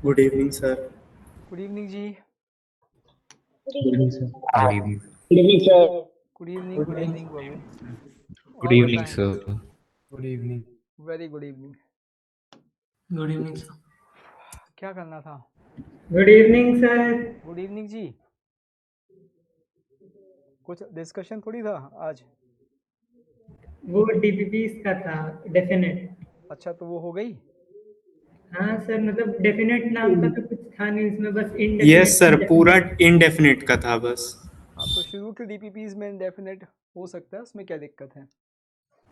Good evening sir. Good evening ji. Good evening sir. Good evening good evening sir. Good evening babu. Good और evening बताएं। Sir. Good evening. Very good evening. Good evening sir. क्या करना था? Good evening sir. Good evening ji. कुछ discussion थोड़ी था आज। वो डीपीपीस का था, डेफिनेट। अच्छा, तो वो हो गई। हाँ सर, मतलब डेफिनेट नाम का तो कुछ था नहीं इसमें, बस यस सर, पूरा इनडेफिनेट। इनडेफिनेट का था बस। हाँ, तो शुरू के डीपीपीज में इंडेफिनेट हो सकता है, उसमें क्या दिक्कत है?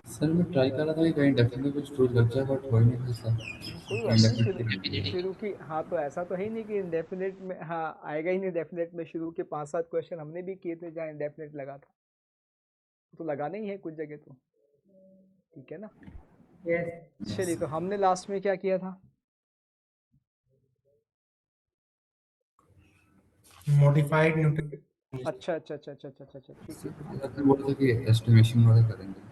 सर मैं ट्राई कर रहा था कि कहीं डेफिनेटली कुछ टूल लग जाए बट हो ही नहीं सर। कोई बात नहीं। शुरू की, हाँ, तो ऐसा तो है ही नहीं कि इंडेफिनेट में हाँ आएगा ही नहीं। डेफिनेट में शुरू के 5-7 क्वेश्चन हमने भी किए थे जहाँ इंडेफिनेट लगा था, तो लगाना ही है कुछ जगह तो। ठीक है ना? यस। चलिए, तो हमने लास्ट में क्या किया था? Modified Newton. अच्छा अच्छा अच्छा अच्छा अच्छा अच्छा, ठीक है। सर बोल रहे थे कि एस्टिमेशन वाला करेंगे।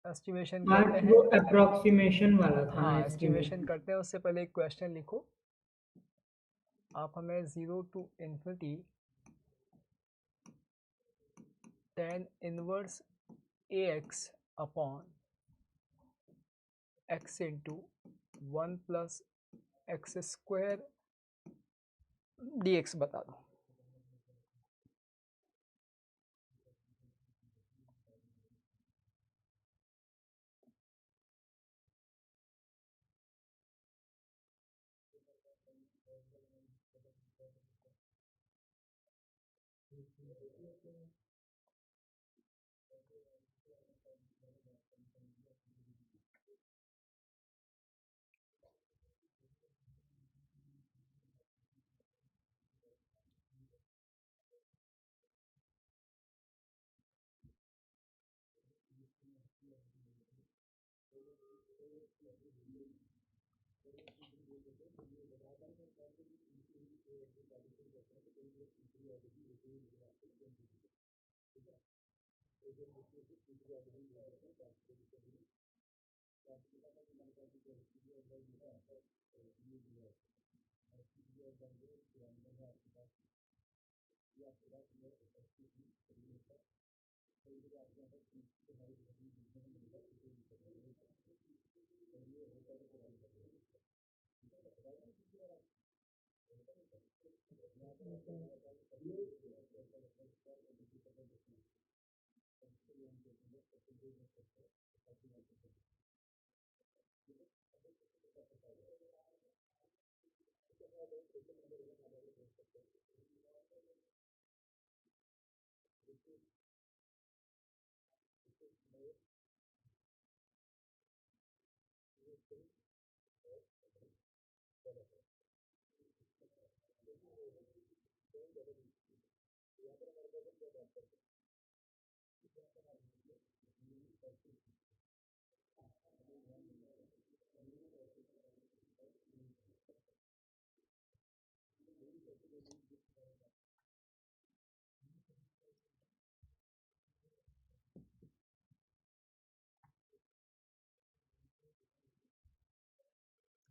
एस्टिमेशन आज करते वो हैं। अप्रोक्सीमेशन वाला था। हाँ, एस्टिमेशन एस्टिमेशन। करते हैं। उससे पहले एक क्वेश्चन लिखो आप हमें। 0 to infinity tan inverse ax upon x into 1 plus x square dx बता दो।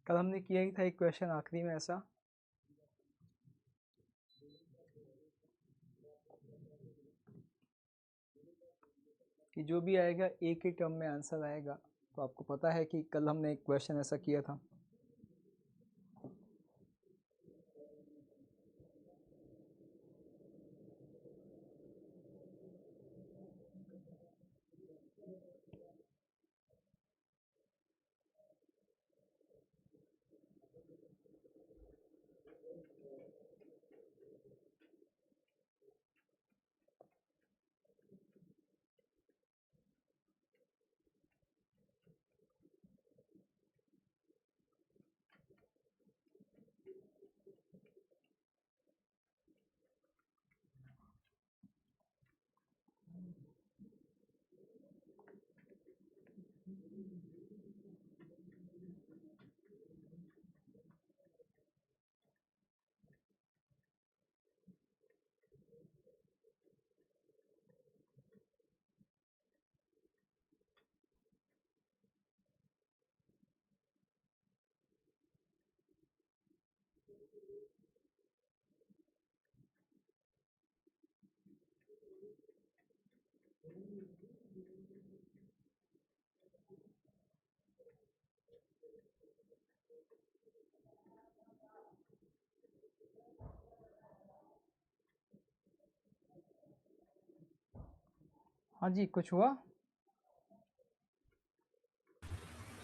कल हमने किया ही था एक क्वेश्चन आखिरी में ऐसा। कि जो भी आएगा एक ही टर्म में आंसर आएगा। तो आपको पता है कि कल हमने एक क्वेश्चन ऐसा किया था। हाँ जी, कुछ हुआ?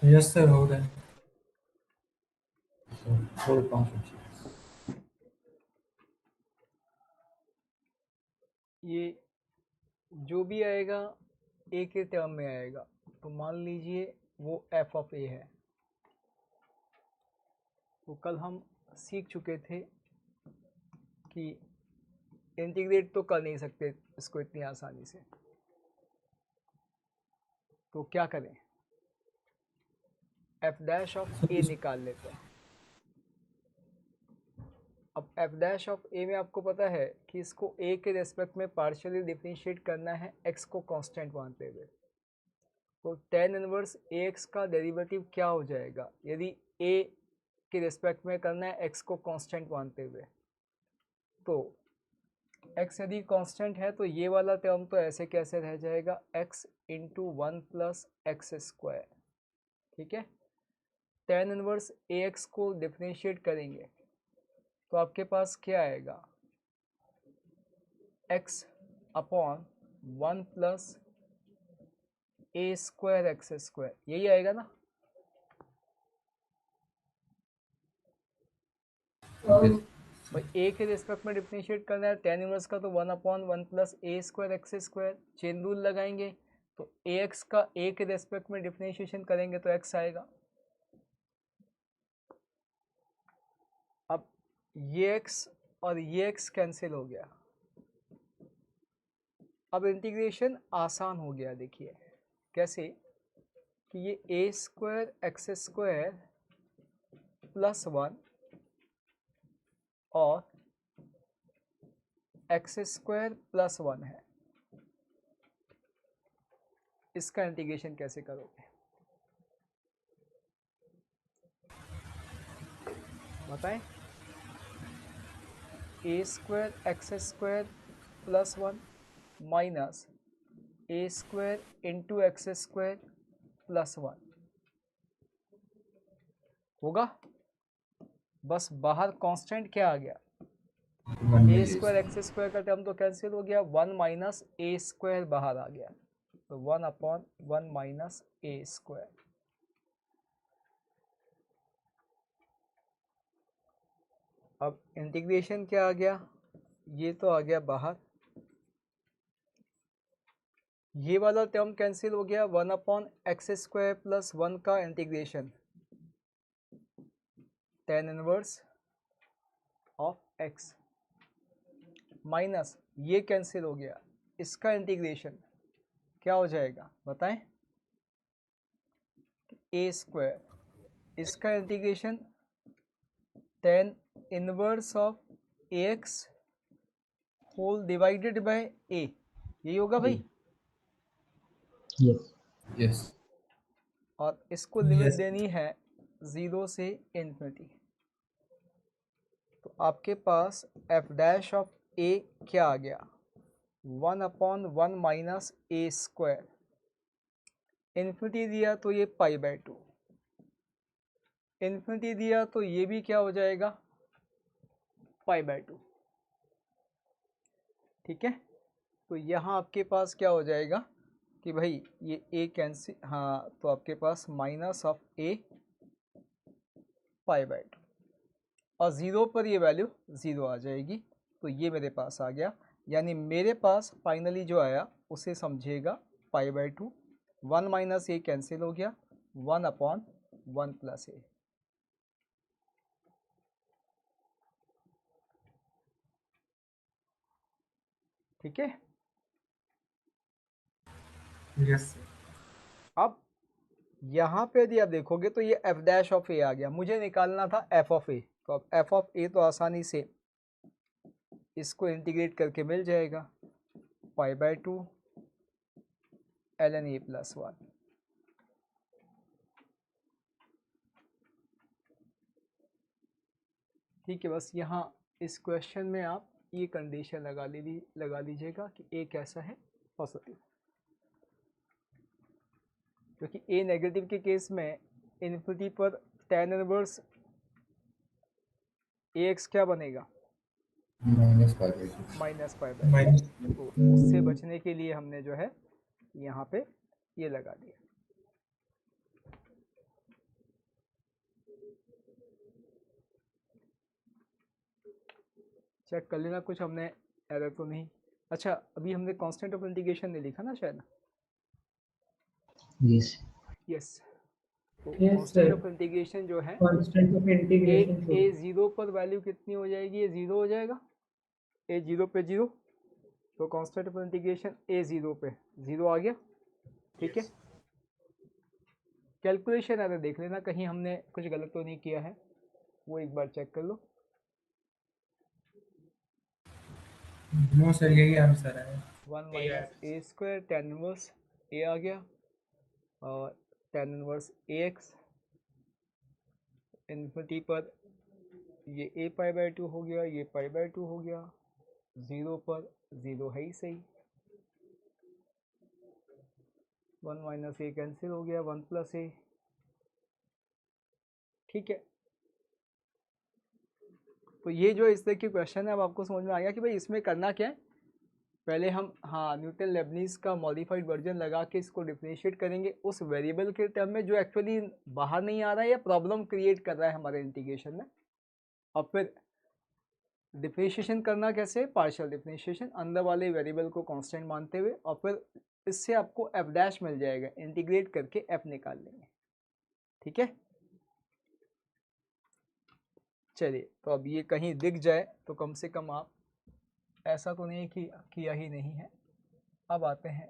यस सर, हो रहा है। थोड़े 5 मिनट। ये जो भी आएगा ए के टर्म में आएगा, तो मान लीजिए वो एफ ऑफ ए है। तो कल हम सीख चुके थे कि इंटीग्रेट तो कर नहीं सकते इसको इतनी आसानी से, तो क्या करें, एफ डैश ऑफ ए निकाल लेते हैं। अब एफ डैश ऑफ ए में आपको पता है कि इसको ए के रेस्पेक्ट में पार्शियली डिफरेंशिएट करना है एक्स को कांस्टेंट मानते हुए। तो tan इनवर्स ए एक्स का डेरिवेटिव क्या हो जाएगा यदि ए के रेस्पेक्ट में करना है एक्स को कांस्टेंट मानते हुए? तो x यदि कांस्टेंट है तो ये वाला टर्म तो ऐसे कैसे रह जाएगा, x into 1 plus x square. ठीक है, tan इनवर्स ए एक्स को डिफरेंशिएट करेंगे तो आपके पास क्या आएगा, x upon 1 plus a square x square, यही आएगा ना? भाई ए के रिस्पेक्ट में डिफरेंशिएट करना है, tan इनवर्स का तो 1 upon 1 plus a square x square, chain rule लगाएंगे तो ए एक्स का ए के रिस्पेक्ट में डिफरेंशिएशन करेंगे तो एक्स आएगा। अब ये एक्स और ये एक्स कैंसिल हो गया। अब इंटीग्रेशन आसान हो गया, देखिए कैसे कि ये ए स्क्वायर एक्स स्क्वायर प्लस 1 और एक्स स्क्वायर प्लस 1 है, इसका इंटीग्रेशन कैसे करोगे बताएं? A square x square plus 1 minus a square into x square plus 1 होगा। बस बाहर कांस्टेंट क्या आ गया, ए स्क्वायर एक्स स्क्वायर का टर्म तो कैंसिल हो गया, 1 माइनस ए स्क्वायर बाहर आ गया, तो 1 अपॉन 1 माइनस ए स्क्वायर। अब इंटीग्रेशन क्या आ गया, ये तो आ गया बाहर, ये वाला टर्म कैंसिल हो गया, 1 अपॉन एक्स स्क्वायर प्लस 1 का integration tan inverse of x minus ये कैंसिल हो गया, इसका इंटीग्रेशन क्या हो जाएगा बताएं, ए स्क्वायर, इसका integration tan inverse of a x whole divided by a, यही होगा भाई। यस यस और इसको लिमिट Yes. देनी है 0 से इन्फिनिटी, तो आपके पास एफ डैश ऑफ ए क्या आ गया, 1 upon 1 minus a square, infinity दिया तो ये पाई बाय 2, इन्फिनिटी दिया तो ये भी क्या हो जाएगा पाई बाय 2। ठीक है, तो यहाँ आपके पास क्या हो जाएगा कि भाई ये ए कैंसिल, हाँ तो आपके पास minus of a pi by 2 और 0 पर ये वैल्यू 0 आ जाएगी, तो ये मेरे पास आ गया, यानी मेरे पास फाइनली जो आया उसे समझिएगा पाई बाय 2, 1 माइनस ए कैंसिल हो गया, 1 अपॉन 1 प्लस ए। ठीक है, यस सर। अब यहाँ पे यदि आप देखोगे तो ये एफ डैश ऑफ ए आ गया, मुझे निकालना था एफ ऑफ ए, तो अब एफ ऑफ ए तो आसानी से इसको इंटीग्रेट करके मिल जाएगा, पाई बाय 2 ln a प्लस 1। ठीक है, बस यहाँ इस क्वेश्चन में आप ये कंडीशन लगा लीजिएगा कि ए कैसा है, पॉजिटिव, क्योंकि ए नेगेटिव के केस में इन्फिनिटी पर tan इनवर्स ax क्या बनेगा, -π/2। माइनस तो उससे बचने के लिए हमने जो है यहाँ पे ये लगा दिया। चेक कर लेना कुछ हमने एरर तो नहीं। अच्छा, अभी हमने कांस्टेंट ऑफ इंटीग्रेशन नहीं लिखा ना शायद। यस यस, तो Yes, constant sir. Of integration जो है constant of integration A zero पर वैल्यू कितनी हो जाएगी, ये जीरो हो जाएगा, ए जीरो पे जीरो, तो constant of integration A zero पे जीरो आ गया। ठीक है, कैलकुलेशन एरर देख लेना कहीं हमने कुछ गलत तो नहीं किया है, वो एक बार चेक कर लो। नो सर, यही आंसर है। 1 minus a square tan inverse ए आ गया, और tan इनवर्स ax इन्फिनिटी पर ये a π/2 हो गया, ये π/2 हो गया, 0 पर 0 है ही सही, 1 माइनस ए कैंसिल हो गया, 1 प्लस ए। ठीक है, तो ये जो इस तरह की क्वेश्चन है, अब आपको समझ में आ गया कि भाई इसमें करना क्या है। पहले हम न्यूटन लेबनीज का मॉडिफाइड वर्जन लगा के इसको डिफरेंशिएट करेंगे उस वेरिएबल के टर्म में जो एक्चुअली बाहर नहीं आ रहा है या प्रॉब्लम क्रिएट कर रहा है हमारे इंटीग्रेशन में, और फिर डिफरेंशिएशन करना कैसे, पार्शियल डिफरेंशिएशन, अंदर वाले वेरिएबल को कांस्टेंट मानते हुए, और फिर इससे आपको एफ डैश मिल जाएगा, इंटीग्रेट करके एफ निकाल लेंगे। ठीक है, चलिए, तो अब ये कहीं दिख जाए तो कम से कम आप ऐसा तो नहीं कि किया ही नहीं है। अब आते हैं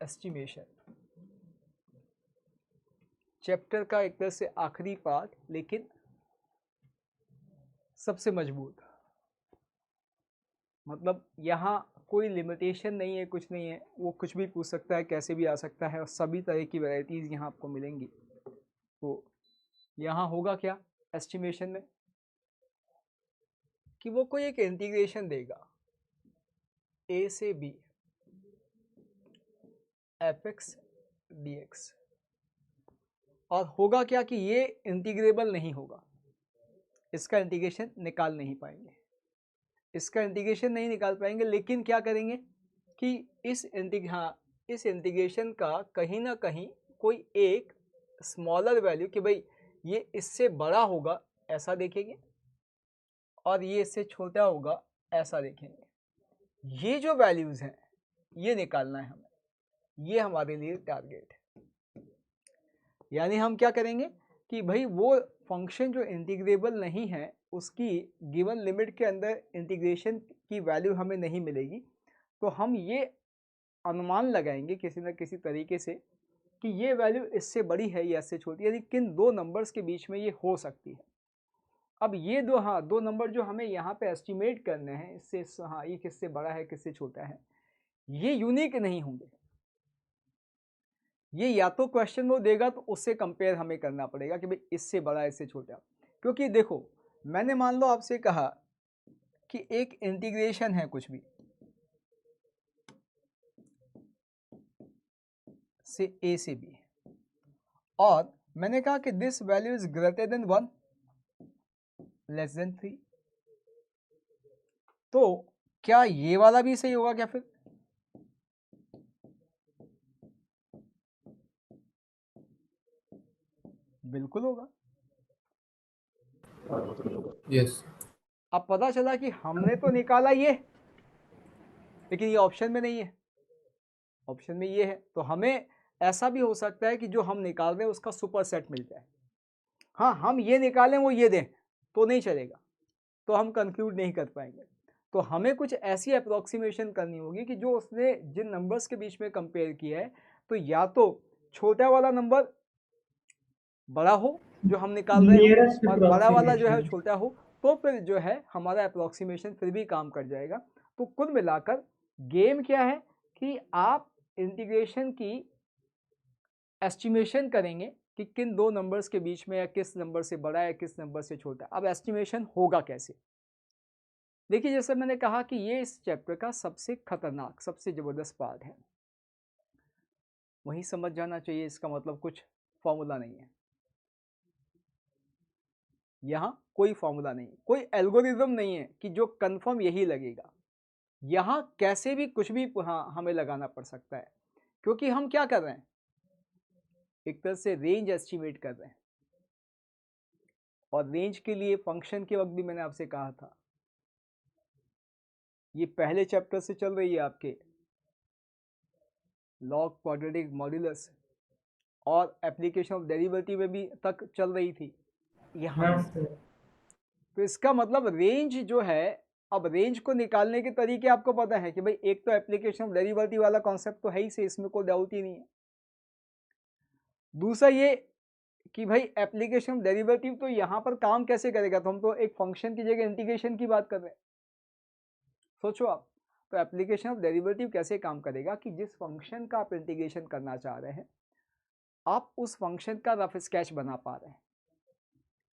एस्टिमेशन, चैप्टर का एक तरह से आखिरी पार्ट, लेकिन सबसे मजबूत। मतलब यहाँ कोई लिमिटेशन नहीं है, कुछ नहीं है, वो कुछ भी पूछ सकता है, कैसे भी आ सकता है, और सभी तरह की वैरायटीज़ यहाँ आपको मिलेंगी। तो यहाँ होगा क्या एस्टिमेशन में कि वो कोई एक इंटीग्रेशन देगा a से b fx dx, और होगा क्या कि ये इंटीग्रेबल नहीं होगा, इसका इंटीग्रेशन निकाल नहीं पाएंगे, इसका इंटीग्रेशन नहीं निकाल पाएंगे, लेकिन क्या करेंगे कि इस इंटीग्रेशन का कहीं ना कहीं कोई एक स्मॉलर वैल्यू कि भाई ये इससे बड़ा होगा ऐसा देखेंगे, और ये इससे छोटा होगा ऐसा देखेंगे। ये जो वैल्यूज़ हैं ये निकालना है हमें, ये हमारे लिए टारगेट है। यानी हम क्या करेंगे कि भाई वो फंक्शन जो इंटीग्रेबल नहीं है उसकी गिवन लिमिट के अंदर इंटीग्रेशन की वैल्यू हमें नहीं मिलेगी, तो हम ये अनुमान लगाएंगे किसी न किसी तरीके से कि ये वैल्यू इससे बड़ी है या इससे छोटी है, यानी किन दो नंबर्स के बीच में ये हो सकती है। अब ये दो नंबर जो हमें यहाँ पे एस्टिमेट करने हैं, इससे ये किससे बड़ा है किससे छोटा है, ये यूनिक नहीं होंगे। ये या तो क्वेश्चन वो देगा तो उससे कंपेयर हमें करना पड़ेगा कि भाई इससे बड़ा इससे छोटा, क्योंकि देखो मैंने मान लो आपसे कहा कि एक इंटीग्रेशन है कुछ भी से a से b, और मैंने कहा कि this value is greater than 1 less than 3, तो क्या ये वाला भी सही होगा क्या? फिर बिल्कुल होगा। यस। अब पता चला कि हमने तो निकाला ये, लेकिन ये ऑप्शन में नहीं है, ऑप्शन में ये है, तो हमें ऐसा भी हो सकता है कि जो हम निकाल रहे हैं उसका सुपर सेट मिल जाए। हाँ, हम ये निकालें वो ये दें तो नहीं चलेगा, तो हम कंक्लूड नहीं कर पाएंगे। तो हमें कुछ ऐसी अप्रोक्सीमेशन करनी होगी कि जो उसने जिन नंबर्स के बीच में कंपेयर किया है, तो या तो छोटा वाला नंबर बड़ा हो जो हम निकाल रहे हैं और बड़ा वाला जो है छोटा हो, तो फिर जो है हमारा अप्रोक्सीमेशन फिर भी काम कर जाएगा। तो कुल मिलाकर गेम क्या है कि आप इंटीग्रेशन की एस्टिमेशन करेंगे कि किन दो नंबर्स के बीच में या किस नंबर से बड़ा है किस नंबर से छोटा है। अब एस्टिमेशन होगा कैसे? देखिए जैसे मैंने कहा कि ये इस चैप्टर का सबसे खतरनाक सबसे ज़बरदस्त पार्ट है, वही समझ जाना चाहिए। इसका मतलब कुछ फॉर्मूला नहीं है, यहाँ कोई फॉर्मूला नहीं है, कोई एल्गोरिदम नहीं है कि जो कंफर्म यही लगेगा। यहाँ कैसे भी कुछ भी हमें लगाना पड़ सकता है, क्योंकि हम क्या कर रहे हैं, एक तरह से रेंज एस्टिमेट कर रहे हैं। और रेंज के लिए फंक्शन के वक्त भी मैंने आपसे कहा था, ये पहले चैप्टर से चल रही है आपके लॉग क्वाड्रेटिक मॉड्यूलस, और एप्लीकेशन ऑफ डेरिवेटिव में भी तक चल रही थी यहाँ। हाँ सर। तो इसका मतलब रेंज जो है, अब रेंज को निकालने के तरीके आपको पता है कि भाई एक तो एप्लीकेशन ऑफ डेरिवेटिव वाला कॉन्सेप्ट तो है ही से, इसमें कोई डाउट ही नहीं है। दूसरा ये कि भाई एप्लीकेशन ऑफ डेरिवेटिव तो यहाँ पर काम कैसे करेगा, तो हम तो एक फंक्शन की जगह इंटीग्रेशन की बात कर रहे हैं। सोचो आप, तो एप्लीकेशन ऑफ डेरिवेटिव कैसे काम करेगा कि जिस फंक्शन का आप इंटीग्रेशन करना चाह रहे हैं, आप उस फंक्शन का रफ स्केच बना पा रहे हैं,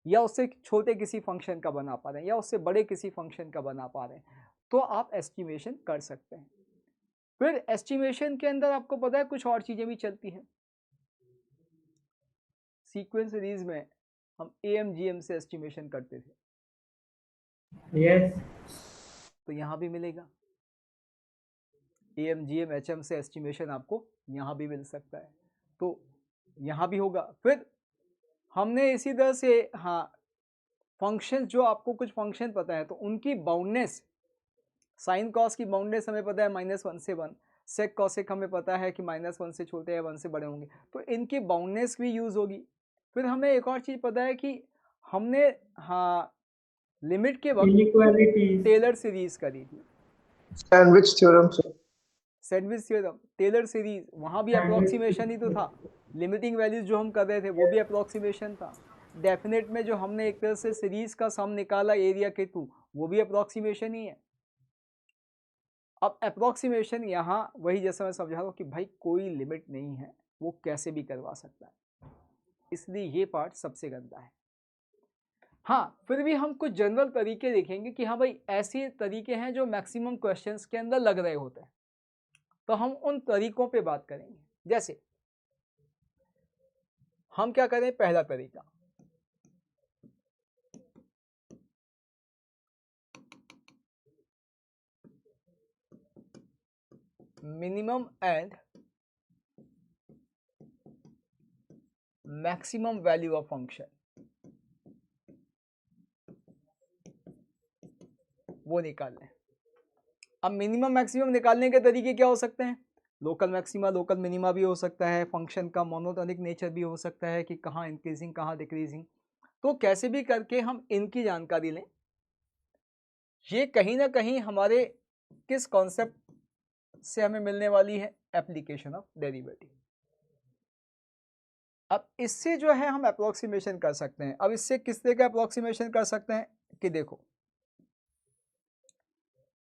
या उससे छोटे किसी फंक्शन का बना पा रहे हैं, या उससे बड़े किसी फंक्शन का बना पा रहे हैं, तो आप एस्टिमेशन कर सकते हैं। फिर एस्टिमेशन के अंदर आपको पता है कुछ और चीज़ें भी चलती हैं। सीक्वेंस सीरीज में हम AMGM से एस्टिमेशन करते थे, यस। तो यहाँ भी मिलेगा। AMGM HM से एस्टिमेशन आपको यहाँ भी मिल सकता है, तो यहाँ भी होगा। फिर हमने इसी तरह से फंक्शन, जो आपको कुछ फंक्शन पता है तो उनकी बाउंडनेस, साइन कॉस की बाउंडनेस हमें पता है -1 से 1, सेक कॉसेक हमें पता है कि -1 से छोटे या 1 से बड़े होंगे, तो इनकी बाउंडनेस भी यूज़ होगी। फिर हमें एक और चीज़ पता है कि हमने लिमिट के वक्त इनइक्वालिटीज, टेलर सीरीज करी थी, सैंडविच थ्योरम से। सैंडविच थ्योरम, टेलर सीरीज, वहाँ भी Sandwich अप्रोक्सीमेशन ही तो था। लिमिटिंग वैल्यूज जो हम कर रहे थे वो भी अप्रोक्सीमेशन था। डेफिनेट में जो हमने एक तरह से सीरीज का सम निकाला एरिया के थ्रू, वो भी अप्रोक्सीमेशन ही है। अब अप्रोक्सीमेशन यहाँ वही जैसा मैं समझा रहा हूँ कि भाई कोई लिमिट नहीं है, वो कैसे भी करवा सकता है, इसलिए ये पार्ट सबसे गंदा है। हाँ, फिर भी हम कुछ जनरल तरीके देखेंगे कि हाँ भाई ऐसे तरीके हैं जो मैक्सिमम क्वेश्चंस के अंदर लग रहे होते हैं, तो हम उन तरीकों पे बात करेंगे। जैसे हम क्या करें, पहला तरीका, minimum and maximum value of function, वो निकाल लें। अब मिनिमम मैक्सिमम निकालने के तरीके क्या हो सकते हैं, लोकल मैक्सिमा लोकल मिनिमा भी हो सकता है, फंक्शन का मोनोटोनिक नेचर भी हो सकता है कि कहाँ इंक्रीजिंग कहाँ डिक्रीजिंग, तो कैसे भी करके हम इनकी जानकारी लें। ये कहीं ना कहीं हमारे किस कॉन्सेप्ट से हमें मिलने वाली है, एप्लीकेशन ऑफ डेरिवेटिव। अब इससे जो है हम अप्रोक्सीमेशन कर सकते हैं। अब इससे किस तरह का अप्रोक्सीमेशन कर सकते हैं कि देखो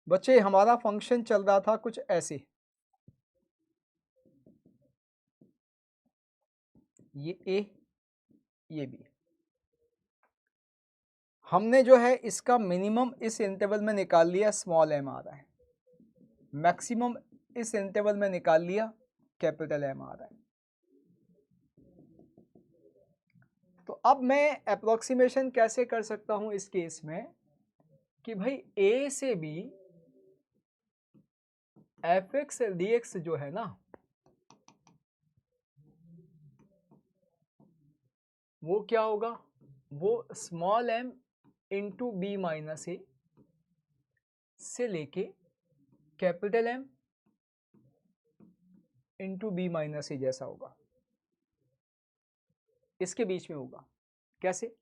बच्चे, हमारा फंक्शन चल रहा था कुछ ऐसे, ये A ये B, हमने जो है इसका मिनिमम इस इंटरवल में निकाल लिया, स्मॉल m आ रहा है, मैक्सिमम इस इंटरवल में निकाल लिया, कैपिटल M आ रहा है। तो अब मैं अप्रोक्सीमेशन कैसे कर सकता हूं इस केस में कि भाई A से B fx dx जो है ना, वो क्या होगा, वो small m into b minus a से लेके capital M into b minus a जैसा होगा, इसके बीच में होगा। कैसे,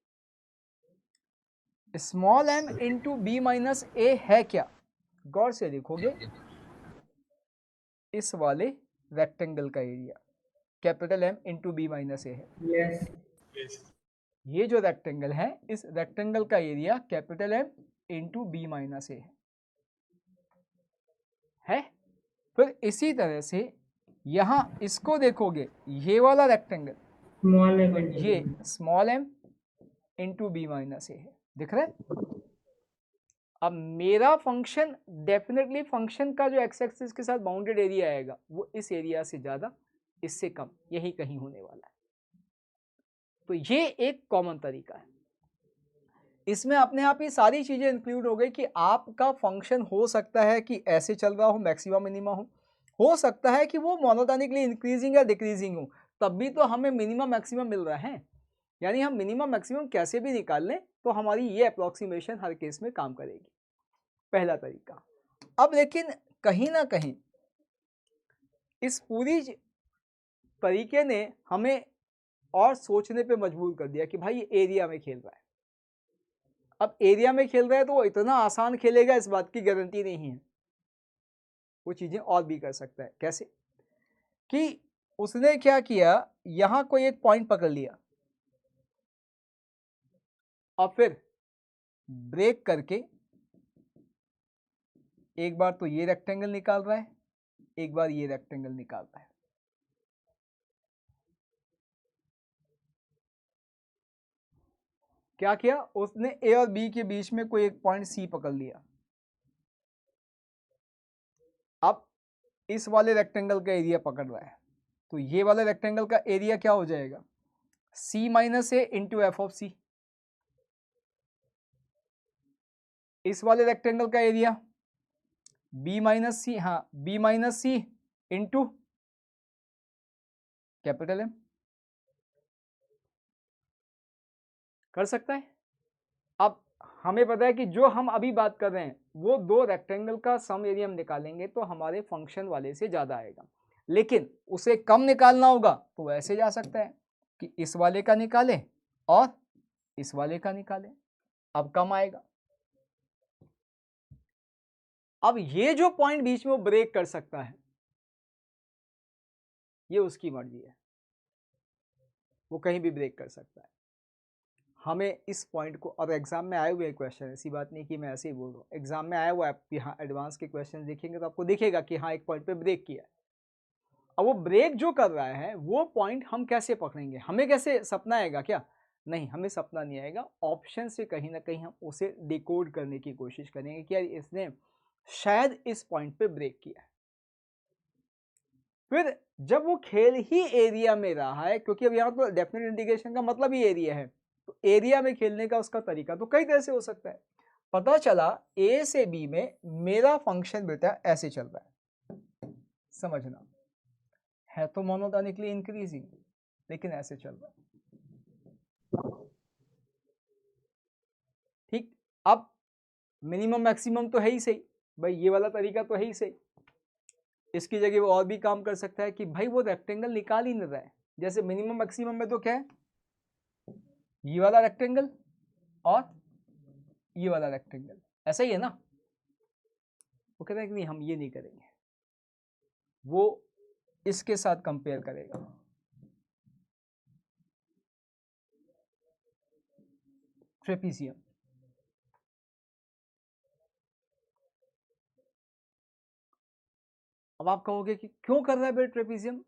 small m into b minus a है क्या, गौर से देखोगे इस वाले रेक्टेंगल का area capital M into b minus a है। यस। ये जो रेक्टेंगल है, इस रेक्टेंगल का area capital M into b minus a है। फिर इसी तरह से यहाँ इसको देखोगे, ये वाला रेक्टेंगल स्मॉल एम तो इंटू ये small m into b minus a है, दिख रहा है। अब मेरा फंक्शन डेफिनेटली फंक्शन का जो एक्स एक्सिस के साथ बाउंडेड एरिया आएगा वो इस एरिया से ज़्यादा, इससे कम, यही कहीं होने वाला है। तो ये एक कॉमन तरीका है। इसमें अपने आप ही सारी चीज़ें इंक्लूड हो गई कि आपका फंक्शन हो सकता है कि ऐसे चल रहा हो, मैक्सिमा मिनिमा हो सकता है कि वो मोनोटोनिकली इंक्रीजिंग या डिक्रीजिंग हो, तब भी तो हमें मिनिमम मैक्सिमम मिल रहा है। यानी हम मिनिमम मैक्सिमम कैसे भी निकाल लें तो हमारी ये अप्रोक्सीमेशन हर केस में काम करेगी, पहला तरीका। अब लेकिन कहीं ना कहीं इस पूरी तरीके ने हमें और सोचने पे मजबूर कर दिया कि भाई ये एरिया में खेल रहा है। अब एरिया में खेल रहा है तो वो इतना आसान खेलेगा इस बात की गारंटी नहीं है, वो चीज़ें और भी कर सकता है। कैसे कि उसने क्या किया, यहाँ कोई एक पॉइंट पकड़ लिया और फिर ब्रेक करके एक बार तो ये रेक्टेंगल निकाल रहा है, एक बार ये रेक्टेंगल निकाल रहा है। क्या किया उसने, ए और बी के बीच में कोई एक पॉइंट सी पकड़ लिया। अब इस वाले रेक्टेंगल का एरिया पकड़ रहा है, तो ये वाले रेक्टेंगल का एरिया क्या हो जाएगा, c minus a into f of c. इस वाले रेक्टेंगल का एरिया b माइनस सी, हाँ b माइनस सी इंटू कैपिटल M। कर सकता है। अब हमें पता है कि जो हम अभी बात कर रहे हैं वो दो रेक्टेंगल का सम एरिया हम निकालेंगे तो हमारे फंक्शन वाले से ज़्यादा आएगा, लेकिन उसे कम निकालना होगा तो ऐसे जा सकता है कि इस वाले का निकाले और इस वाले का निकाले, अब कम आएगा। अब ये जो पॉइंट बीच में वो ब्रेक कर सकता है ये उसकी मर्जी है, वो कहीं भी ब्रेक कर सकता है। हमें इस पॉइंट को, और एग्जाम में आए हुए क्वेश्चन, ऐसी बात नहीं कि मैं ऐसे ही बोल रहा हूँ, एग्जाम में आया हुआ है, यहाँ एडवांस के क्वेश्चन देखेंगे तो आपको दिखेगा कि हाँ एक पॉइंट पे ब्रेक किया है। अब वो ब्रेक जो कर रहा है वो पॉइंट हम कैसे पकड़ेंगे, हमें कैसे सपना आएगा क्या, नहीं हमें सपना नहीं आएगा, ऑप्शन से कहीं ना कहीं हम उसे डिकोड करने की कोशिश करेंगे कि यार इसने शायद इस पॉइंट पे ब्रेक किया है। फिर जब वो खेल ही एरिया में रहा है, क्योंकि अब यहाँ तो डेफिनेट इंटीग्रेशन का मतलब ही एरिया है, तो एरिया में खेलने का उसका तरीका तो कई तरह से हो सकता है। पता चला ए से बी में मेरा फंक्शन बेटा ऐसे चल रहा है, समझना है तो मोनोटोनिकली इंक्रीजिंग, लेकिन ऐसे चल रहा है। ठीक, अब मिनिमम मैक्सिमम तो है ही सही भाई, ये वाला तरीका तो है ही सही। इसकी जगह वो और भी काम कर सकता है कि भाई वो रेक्टेंगल निकाल ही नहीं रहा है, जैसे मिनिमम मैक्सिमम में तो क्या है, ये वाला रेक्टेंगल और ये वाला रेक्टेंगल, ऐसा ही है ना। वो कहता है कि नहीं हम ये नहीं करेंगे, वो इसके साथ कंपेयर करेगा। ट्रेपीजियम, अब आप कहोगे कि क्यों कर रहा है भाई ट्रेपीजियम,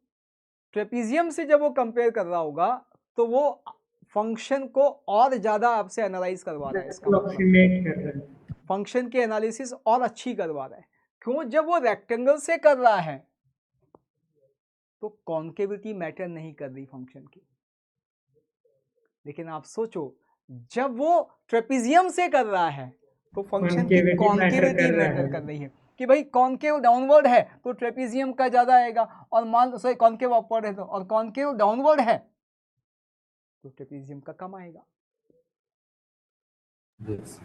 ट्रेपीजियम से जब वो कंपेयर कर रहा होगा तो वो फंक्शन को और ज्यादा आपसे एनालाइज करवा रहा है, इसका अप्रोक्सीमेट कर रहा है, फंक्शन की एनालिसिस और अच्छी करवा रहा है। क्यों, जब वो रेक्टेंगल से कर रहा है तो कॉन्केविटी मैटर नहीं कर रही फंक्शन की, लेकिन आप सोचो जब वो ट्रेपीजियम से कर रहा है तो फंक्शन की कॉन्केविटी मैटर कर रही है कि भाई कॉन्केव डाउनवर्ड है तो ट्रेपीजियम का ज्यादा आएगा, और मान लो सॉरी कॉन्केव अपवर्ड है तो, और कॉन्केव डाउनवर्ड है तो ट्रेपीजियम का कम आएगा। Yes.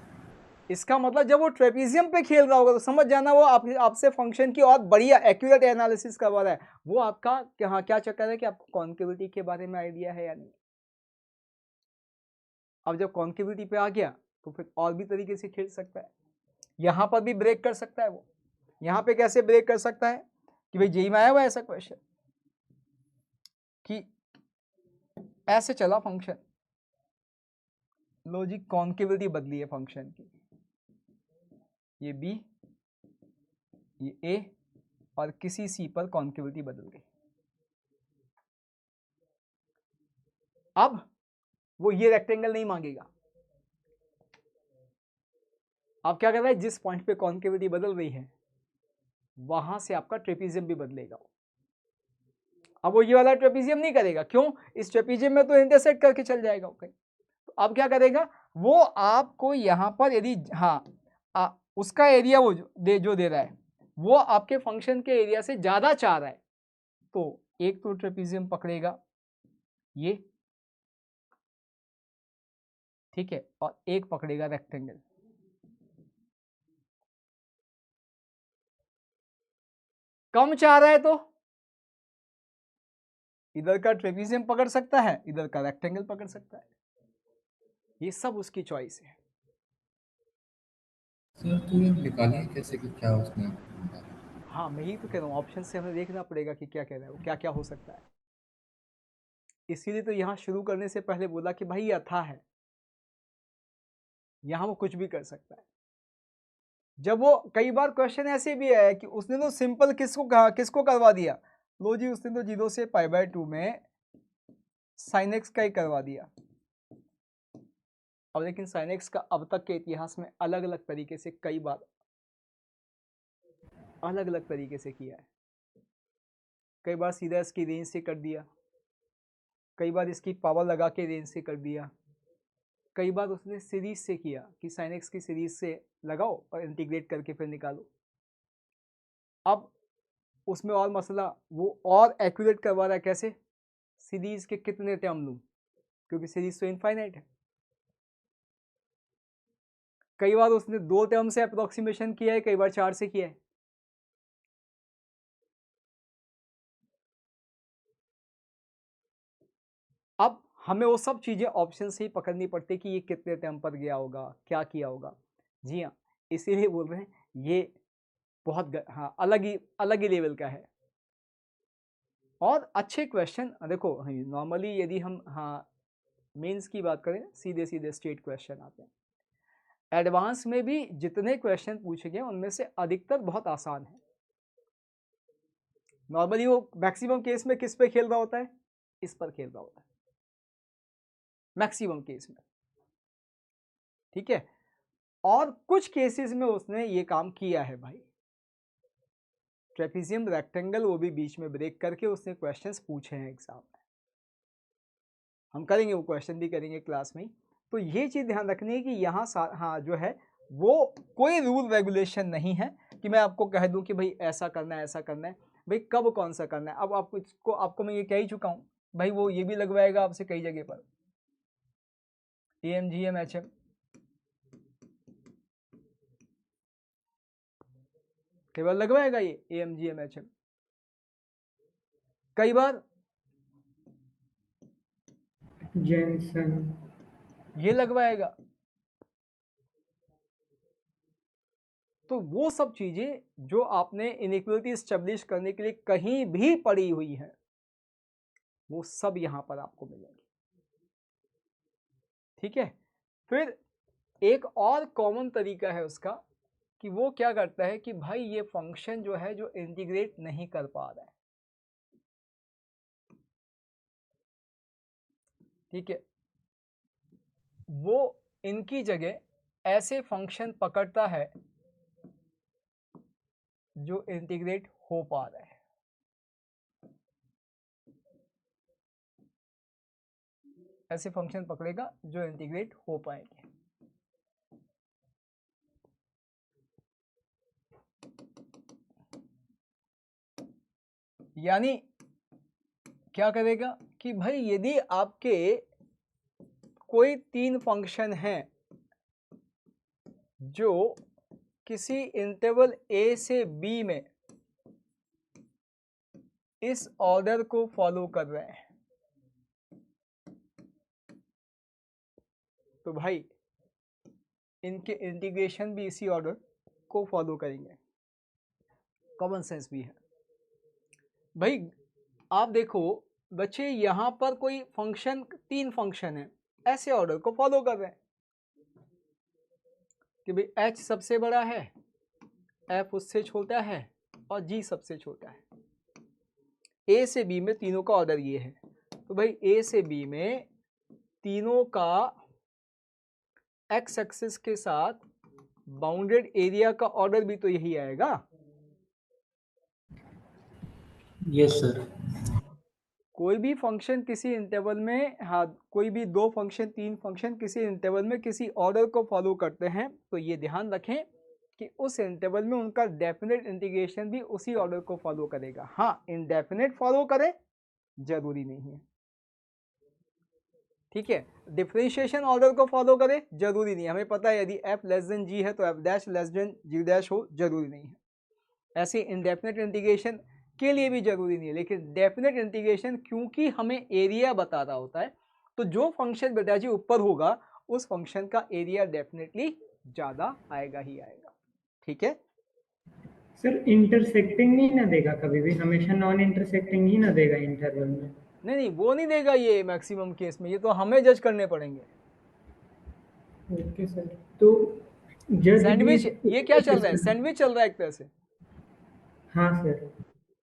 इसका मतलब जब वो ट्रेपीजियम पे खेल रहा होगा तो समझ जाना वो आपसे फंक्शन की और बढ़िया एक्यूरेट एनालिसिस करवा रहा है। वो आपका हाँ क्या चक्कर है कि आपको कॉन्केविटी के बारे में आइडिया है या नहीं। अब जब कॉन्केविटी पे आ गया तो फिर और भी तरीके से खेल सकता है, यहां पर भी ब्रेक कर सकता है। वो यहां पे कैसे ब्रेक कर सकता है कि भाई जेई में आया हुआ ऐसा क्वेश्चन कि ऐसे चला फंक्शन, लो जी कॉन्केविटी बदली है फंक्शन की, ये बी ये ए और किसी सी पर कॉन्केविटी बदल गई। अब वो ये रेक्टेंगल नहीं मांगेगा। अब क्या कर रहा है, जिस पॉइंट पे कॉन्केविटी बदल रही है वहां से आपका ट्रेपीजियम भी बदलेगा। अब वो ये वाला ट्रेपीजियम नहीं करेगा, क्यों? इस ट्रेपीजियम में तो इंटरसेक्ट करके चल जाएगा। ओके, तो अब क्या करेगा वो, आपको यहाँ पर यदि उसका एरिया वो जो दे रहा है वो आपके फंक्शन के एरिया से ज्यादा चाह रहा है, तो एक तो ट्रेपीजियम पकड़ेगा ये, ठीक है, और एक पकड़ेगा रेक्टेंगल। कम चाह रहा है तो इधर का ट्रेपीजियम पकड़ सकता है, इधर का रेक्टेंगल पकड़ सकता है। ये सब उसकी चॉइस है। सर तो ये निकालिए कैसे कि क्या उसने हाँ, मैं ही तो कह रहा हूँ, ऑप्शन से हमें देखना पड़ेगा कि क्या कह रहा है वो, क्या क्या हो सकता है। इसीलिए तो यहाँ शुरू करने से पहले बोला कि भाई ये अथाह है, यहाँ वो कुछ भी कर सकता है। जब वो कई बार क्वेश्चन ऐसे भी है कि उसने तो सिंपल किसको करवा दिया, लो जी उसने तो 0 से π/2 में sin x का ही करवा दिया। अब लेकिन sin x का अब तक के इतिहास में अलग अलग तरीके से कई बार अलग अलग तरीके से किया है। कई बार सीधा इसकी रेंज से कर दिया, कई बार इसकी पावर लगा के रेंज से कर दिया, कई बार उसने सीरीज से किया कि sin x की सीरीज से लगाओ और इंटीग्रेट करके फिर निकालो। अब उसमें और मसला, वो और एक्यूरेट करवा रहा है। कैसे? सीरीज के कितने टर्म लूं, क्योंकि सीरीज तो इनफाइनाइट है। कई बार उसने 2 टर्म से अप्रोक्सीमेशन किया है, कई बार 4 से किया है। अब हमें वो सब चीजें ऑप्शन से ही पकड़नी पड़ती कि ये कितने टर्म पर गया होगा, क्या किया होगा। जी हाँ, इसीलिए बोल रहे हैं ये बहुत हाँ अलग ही लेवल का है। और अच्छे क्वेश्चन देखो, नॉर्मली यदि हम मेंस की बात करें, सीधे सीधे स्ट्रेट क्वेश्चन आते हैं। एडवांस में भी जितने क्वेश्चन पूछे गए उनमें से अधिकतर बहुत आसान है। नॉर्मली वो मैक्सिमम केस में किस पे खेल रहा होता है, इस पर खेल रहा होता है मैक्सिमम केस में, ठीक है। और कुछ केसेस में उसने ये काम किया है भाई, ट्रेपीजियम, रेक्टेंगल, वो भी बीच में ब्रेक करके उसने क्वेश्चंस पूछे हैं एग्जाम में। हम करेंगे, वो क्वेश्चन भी करेंगे क्लास में। तो ये चीज ध्यान रखनी है कि यहाँ जो है वो कोई रूल रेगुलेशन नहीं है कि मैं आपको कह दूं कि भाई ऐसा करना है ऐसा करना है। भाई कब कौन सा करना है, अब आपको मैं ये कह ही चुका हूँ भाई, वो ये भी लगवाएगा आपसे कई जगह पर, AM GM HM, कई बार लगवाएगा ये AM GM HM, कई बार जेनसन ये लगवाएगा। तो वो सब चीजें जो आपने इनइक्वालिटी एस्टेब्लिश करने के लिए कहीं भी पड़ी हुई है, वो सब यहां पर आपको मिलेंगी, ठीक है। फिर एक और कॉमन तरीका है उसका कि वो क्या करता है कि भाई ये फंक्शन जो है जो इंटीग्रेट नहीं कर पा रहा है, ठीक है, वो इनकी जगह ऐसे फंक्शन पकड़ता है जो इंटीग्रेट हो पा रहा है। ऐसे फंक्शन पकड़ेगा जो इंटीग्रेट हो पाएंगे। यानी क्या करेगा कि भाई यदि आपके कोई 3 फंक्शन हैं जो किसी इंटरवल a से b में इस ऑर्डर को फॉलो कर रहे हैं, तो भाई इनके इंटीग्रेशन भी इसी ऑर्डर को फॉलो करेंगे। कॉमन सेंस भी है भाई। आप देखो बच्चे, यहां पर कोई फंक्शन, 3 फंक्शन है, ऐसे ऑर्डर को फॉलो कर रहे हैं कि भाई h सबसे बड़ा है, f उससे छोटा है और g सबसे छोटा है। a से b में तीनों का ऑर्डर ये है, तो भाई a से b में तीनों का एक्स एक्सिस के साथ बाउंडेड एरिया का ऑर्डर भी तो यही आएगा। Yes sir. कोई भी फंक्शन किसी इंटरवल में, हाँ कोई भी 2 फंक्शन 3 फंक्शन किसी इंटरवल में किसी ऑर्डर को फॉलो करते हैं तो ये ध्यान रखें कि उस इंटरवल में उनका डेफिनेट इंटीग्रेशन भी उसी ऑर्डर को फॉलो करेगा। हाँ, इनडेफिनेट फॉलो करे जरूरी नहीं है, ठीक है। डिफरेंशिएशन ऑर्डर को फॉलो करे जरूरी नहीं है, हमें पता है यदि f लेस देन g है तो f dash less than g dash हो, जरूरी नहीं है। ऐसे इनडेफिनेट इंटीग्रेशन के लिए भी जरूरी नहीं है, लेकिन डेफिनेट इंटीग्रेशन क्योंकि हमें एरिया बता रहा होता है तो जो फंक्शन बेटा जी ऊपर होगा उस फंक्शन का एरिया डेफिनेटली ज़्यादा आएगा ही आएगा, ठीक है। सर इंटरसेक्टिंग नहीं ना देगा कभी भी, हमेशा नॉन इंटरसेक्टिंग ही ना देगा इंटरवल में। नहीं वो नहीं देगा ये मैक्सिमम केस में, ये तो हमें जज करने पड़ेंगे। ओके सर, तो जज सैंडविच, ये क्या चल रहा है, सैंडविच चल रहा है एक तरह से। हाँ सर।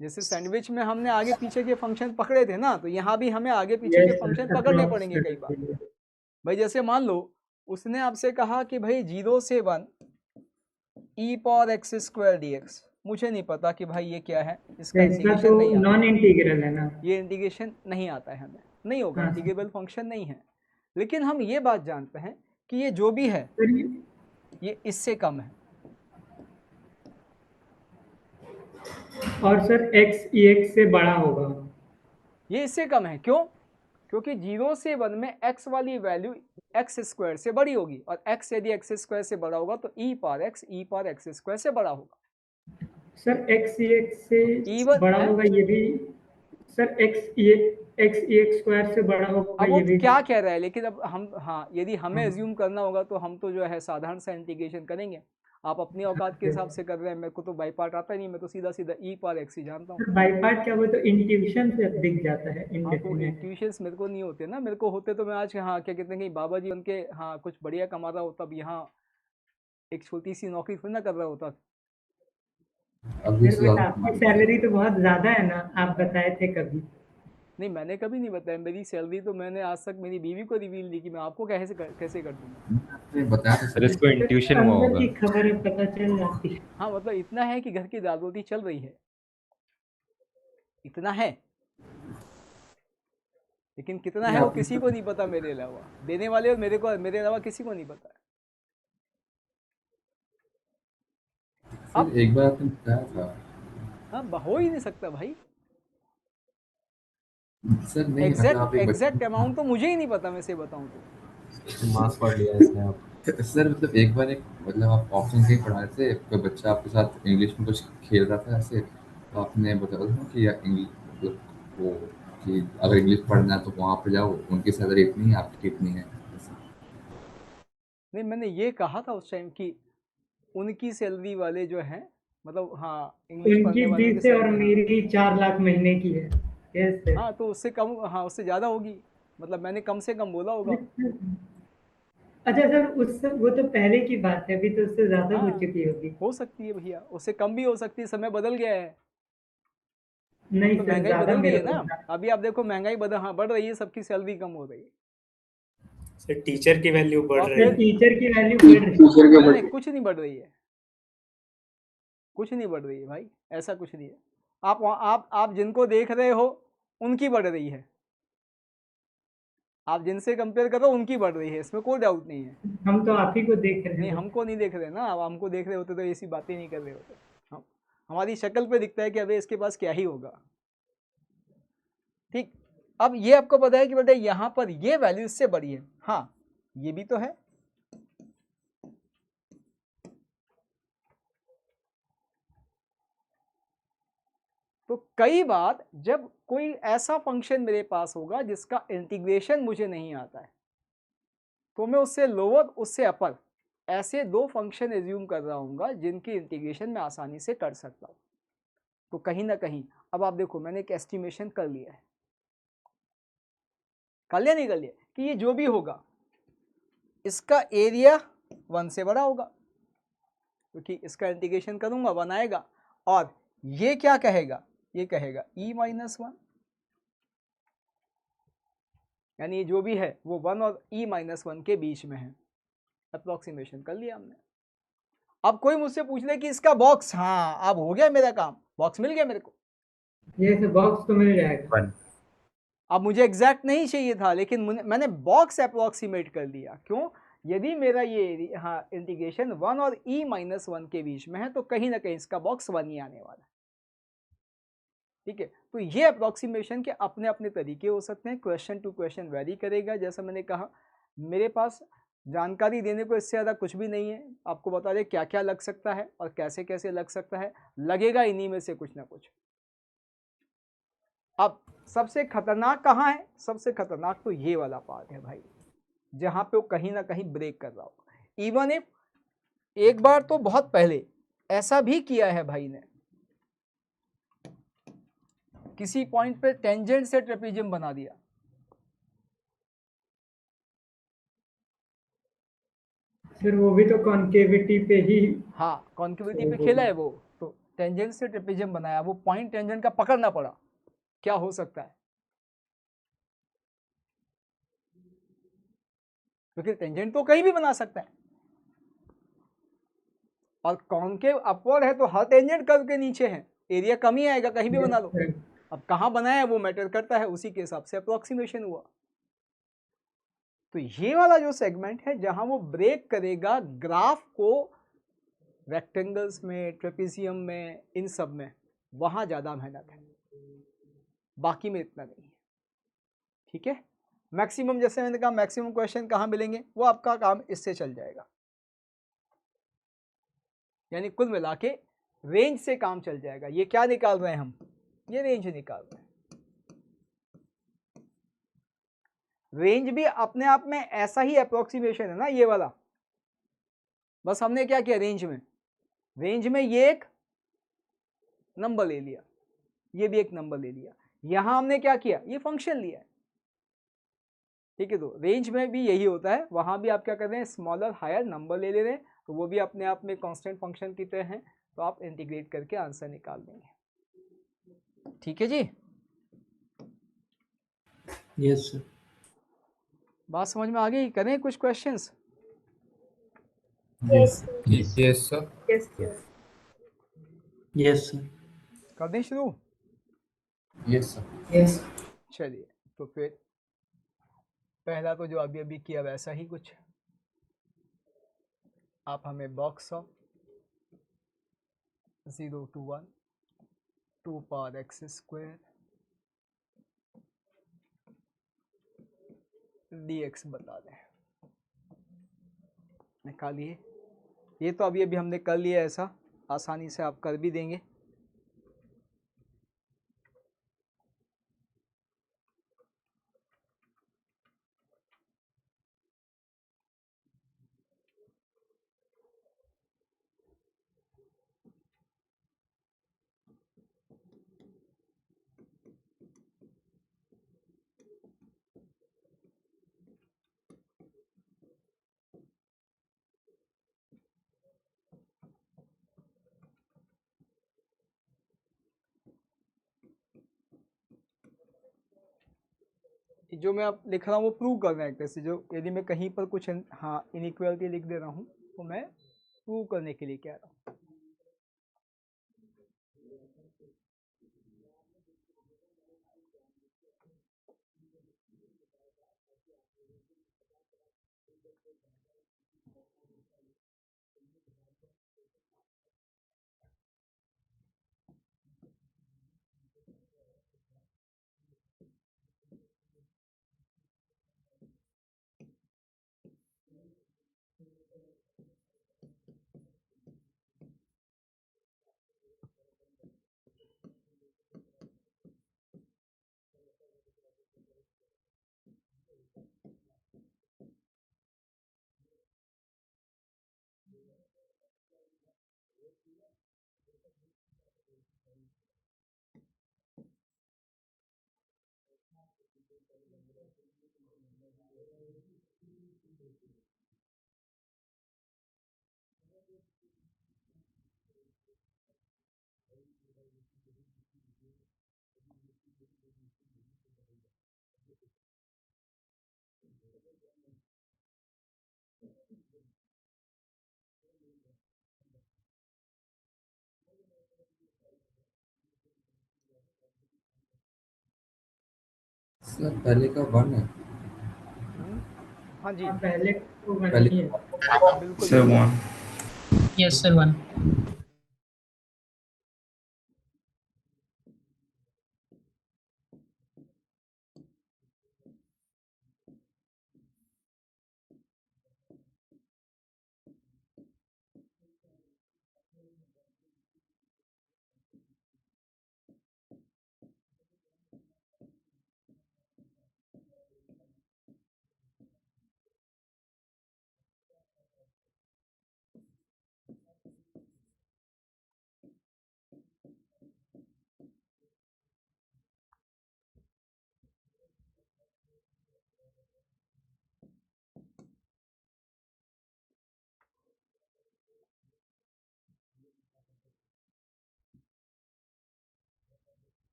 जैसे सैंडविच में हमने आगे पीछे के फंक्शन पकड़े थे ना, तो यहाँ भी हमें आगे पीछे के फंक्शन पकड़ने पड़ेंगे कई बार। भाई जैसे मान लो उसने आपसे कहा कि भाई 0 से 1 e power x square dx, मुझे नहीं पता कि भाई ये क्या है, इसका इंटीग्रेशन तो नहीं आता, नॉन इंटीग्रल है ना, ये इंटीग्रेशन नहीं आता है हमें, नहीं होगा, हाँ। इंटीग्रेबल फंक्शन नहीं है। लेकिन हम ये बात जानते हैं कि ये जो भी है ये इससे कम है। और सर x ex से बड़ा होगा, ये इससे कम है, क्यों? क्योंकि 0 से 1 में x वाली वैल्यू एक्स स्क्वायर से बड़ी होगी, और x यदि एक्स स्क्वायर से बड़ा होगा तो e पावर एक्स स्क्वायर से बड़ा होगा। सर x ex से Even बड़ा है? होगा ये भी, सर x ex स्क्वायर से बड़ा होगा अब वो ये भी। क्या कह रहा है, लेकिन अब हम, हाँ यदि हमें एज्यूम करना होगा तो हम तो जो है साधारण सा इंटीग्रेशन करेंगे। आप अपनी औकात के हिसाब से कर रहे हैं, मेरे को तो बाई पार्ट आता ही नहीं, मैं तो सीधा सीधा e पावर एक्स ही जानता हूँ। बाई पार्ट क्या, वो तो इंट्यूशन से दिख जाता है। हाँ तो इंट्यूशंस मेरे को नहीं होते ना, मेरे को होते तो मैं आज हाँ क्या कहते हैं कि बाबा जी उनके हाँ कुछ बढ़िया कमा रहा होता, अब यहाँ एक छोटी सी नौकरी थोड़ी ना कर रहा होता। अभी आपकी सैलरी तो बहुत ज्यादा है ना, आप बताए थे कभी। नहीं मैंने कभी नहीं बताया, मेरी सैलरी तो मैंने आज तक मेरी बीवी को रिवील नहीं की, मैं आपको कैसे कर दूंगा। बताया सर इसको इंट्यूशन हुआ अंदर होगा। की खबर पता चल जाती है। हाँ मतलब इतना है कि घर की दाल रोटी चल रही है, इतना है, लेकिन कितना है वो किसी को नहीं पता मेरे अलावा, देने वाले और मेरे अलावा किसी को नहीं पता। अब एक बार आपने बताया था। हाँ हो ही नहीं सकता भाई, सर नहीं मतलब आप एग्जैक्ट अमाउंट तो मुझे ही नहीं पता, मैं से बताऊं तो। मार्क्स पढ़ लिया इसने आप। सर मतलब एक बार एक मतलब आप ऑप्शन कहीं पढ़ा रहे थे, कोई बच्चा आपके साथ इंग्लिश में कुछ खेल रहा था ऐसे, तो आपने बताया था कि इंग्लिश मतलब वो कि अगर इंग्लिश पढ़ना है तो वहाँ पे जाओ, उनकी सैलरी इतनी है, आपकी कितनी है। नहीं मैंने ये कहा था उस टाइम कि उनकी सैलरी वाले जो हैं, मतलब हाँ इंग्लिश पढ़ने उनकी वालों की 20 है और salary, मेरी 4 लाख महीने की है। Yes sir. हाँ तो उससे कम, हाँ उससे ज़्यादा होगी, मतलब मैंने कम से कम बोला होगा। अच्छा सर, उससे वो तो पहले की बात है, अभी तो उससे ज्यादा हो हाँ चुकी होगी। हो सकती है भैया, उससे कम भी हो सकती है, समय बदल गया है, नहीं तो सर, महंगाई ज्यादा बदल गई मेरे है ना। को। अभी आप देखो महंगाई बढ़ रही है, सबकी सैलरी कम हो रही है। सर टीचर की वैल्यू बढ़ और रही फिर है। टीचर की वैल्यू बढ़ रही है। नहीं कुछ नहीं बढ़ रही है, कुछ नहीं बढ़ रही है भाई, ऐसा कुछ नहीं है। आप जिनको देख रहे हो उनकी बढ़ रही है, आप जिनसे कंपेयर करो उनकी बढ़ रही है, इसमें कोई डाउट नहीं है। हम तो आप ही को देख रहे नहीं हैं। हमको नहीं देख रहे ना, अब हमको देख रहे होते तो ऐसी बातें नहीं कर रहे होते। हम हमारी शक्ल पे दिखता है कि अबे इसके पास क्या ही होगा। ठीक, अब ये आपको पता है कि बेटा यहाँ पर ये वैल्यू इससे बड़ी है, हाँ ये भी तो है। तो कई बार जब कोई ऐसा फंक्शन मेरे पास होगा जिसका इंटीग्रेशन मुझे नहीं आता है, तो मैं उससे लोअर उससे अपर ऐसे 2 फंक्शन एज्यूम कर रहा हूँ जिनकी इंटीग्रेशन मैं आसानी से कर सकता हूँ। तो कहीं ना कहीं अब आप देखो मैंने एक एस्टिमेशन कर लिया है, कर लिया नहीं कर लिया, कि ये जो भी होगा इसका एरिया 1 से बड़ा होगा, क्योंकि इसका इंटीग्रेशन करूंगा 1 आएगा, और ये क्या कहेगा, ये कहेगा e-1, यानी जो भी है वो 1 और e-1 के बीच में है। अप्रोक्सीमेशन कर लिया हमने। अब कोई मुझसे पूछ ले कि इसका बॉक्स, हाँ अब हो गया मेरा काम, बॉक्स मिल गया मेरे को। ये सर बॉक्स तो मिल जाएगा। 1 अब मुझे एग्जैक्ट नहीं चाहिए था, लेकिन मैंने बॉक्स अप्रोक्सीमेट कर दिया। क्यों? यदि मेरा ये हाँ इंटीग्रेशन 1 और e-1 के बीच में है तो कहीं ना कहीं इसका बॉक्स 1 ही आने वाला है। ठीक है, तो ये अप्रोक्सीमेशन के अपने अपने तरीके हो सकते हैं, क्वेश्चन टू क्वेश्चन वेरी करेगा। जैसा मैंने कहा, मेरे पास जानकारी देने को इससे ज़्यादा कुछ भी नहीं है। आपको बता दें क्या क्या लग सकता है और कैसे कैसे लग सकता है, लगेगा इन्हीं में से कुछ ना कुछ। अब सबसे खतरनाक कहाँ है? सबसे खतरनाक तो ये वाला पार्ट है भाई, जहाँ पे वो कहीं ना कहीं ब्रेक कर रहा हो। इवन इफ एक बार तो बहुत पहले ऐसा भी किया है भाई ने, किसी पॉइंट पे टेंजेंट से ट्रेपेजियम बना दिया। फिर वो भी तो कॉन्केविटी पे ही। हाँ, कॉन्केविटी पे खेला है वो, तो टेंजेंट से ट्रेपेजियम बनाया, वो पॉइंट टेंजेंट का पकड़ना पड़ा। क्या हो सकता है? क्योंकि टेंजेंट तो कहीं भी बना सकता है, और कॉन्केव अपवर्ड है तो हर टेंजेंट कर्व के नीचे है, एरिया कम ही आएगा, कहीं भी बना लो। अब कहाँ बनाया है वो मैटर करता है, उसी के हिसाब से अप्रोक्सीमेशन हुआ। तो ये वाला जो सेगमेंट है जहां वो ब्रेक करेगा ग्राफ को, रेक्टेंगल्स में, ट्रेपेजियम में, इन सब में, वहां ज्यादा मेहनत है, बाकी में इतना नहीं है। ठीक है, मैक्सिमम, जैसे मैंने कहा मैक्सिमम क्वेश्चन कहाँ मिलेंगे, वो आपका काम इससे चल जाएगा। यानी कुल मिला के रेंज से काम चल जाएगा। ये क्या निकाल रहे हैं हम? ये रेंज निकाल रहे हैं। रेंज भी अपने आप में ऐसा ही अप्रोक्सीमेशन है ना ये वाला, बस हमने क्या किया, रेंज में ये एक नंबर ले लिया, ये भी एक नंबर ले लिया, यहां हमने क्या किया, ये फंक्शन लिया है। ठीक है, तो रेंज में भी यही होता है, वहां भी आप क्या कर रहे हैं, स्मॉलर हायर नंबर ले रहे हैं, तो वो भी अपने आप में कांस्टेंट फंक्शन की तरह है, तो आप इंटीग्रेट करके आंसर निकाल देंगे। ठीक है जी, यस सर। बात समझ में आ गई? करें कुछ questions? Yes. Yes sir. Yes. Yes. Yes sir. कर दें शुरू? Yes sir. Yes. चलिए, तो फिर पहला तो जो अभी अभी किया वैसा ही कुछ, आप हमें box of 0 to 1 2 power x square dx बता दें, निकालिए। ये तो अभी अभी हमने कर लिया, ऐसा आसानी से आप कर भी देंगे। जो मैं अब लिख रहा हूँ वो प्रूव करना है, जैसे जो यदि मैं कहीं पर कुछ हाँ इनइक्वालिटी लिख दे रहा हूँ तो मैं प्रूव करने के लिए कह रहा हूँ। सर पहले का 1 है। हाँ जी, हाँ पहले तो वन पहले ही है। बिल्कुल Sir, बिल्कुल। 1. Yes, sir. 1.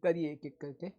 करिए एक एक करके।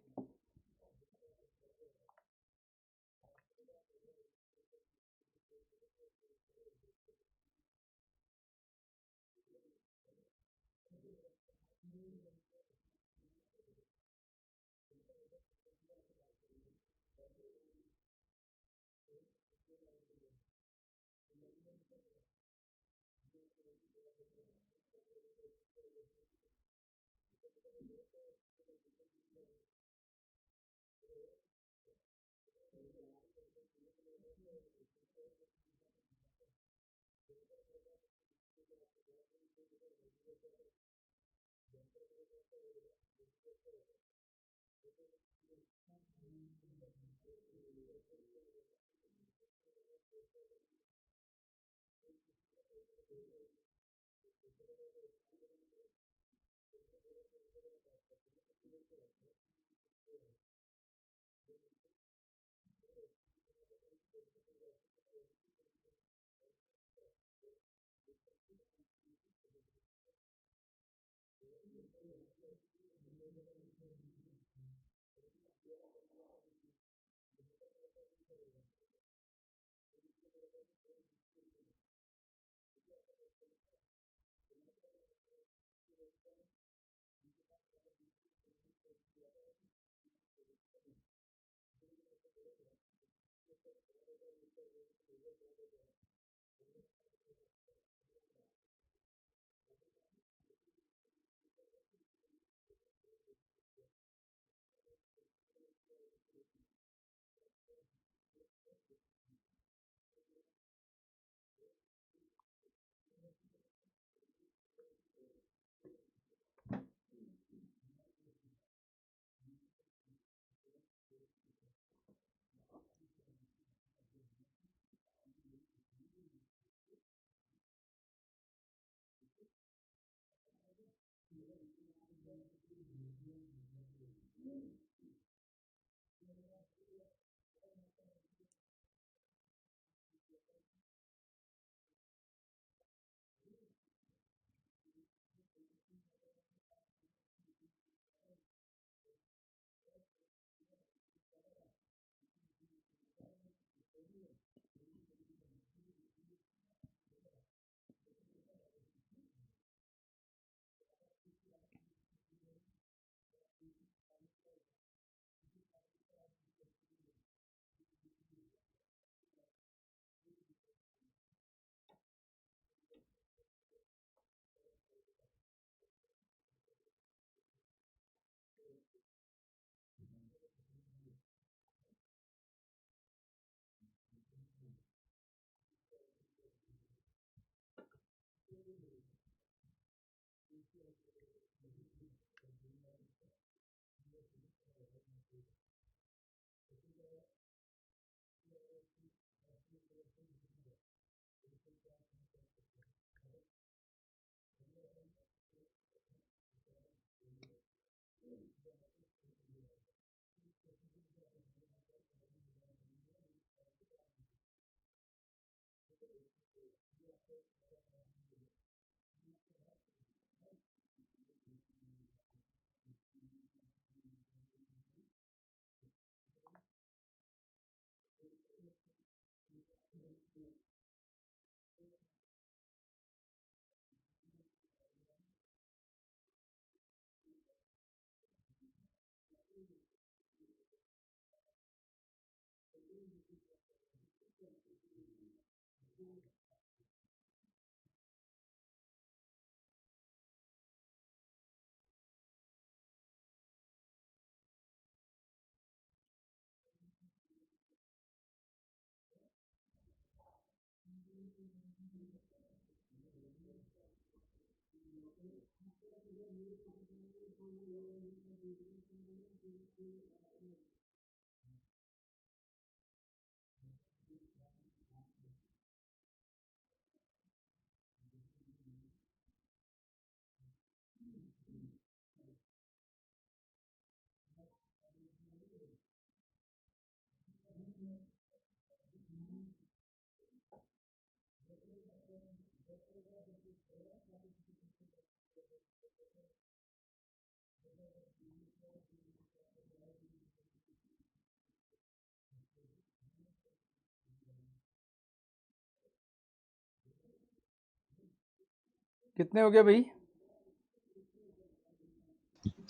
कितने हो गए भाई?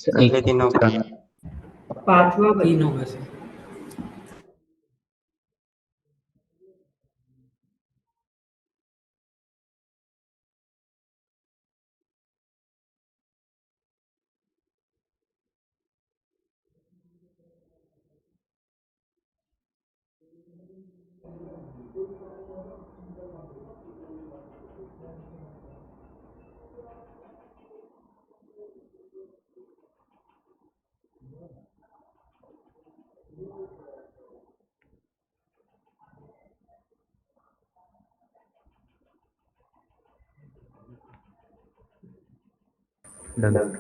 अगले दिनों का 5वां 3 होगा सर। डन।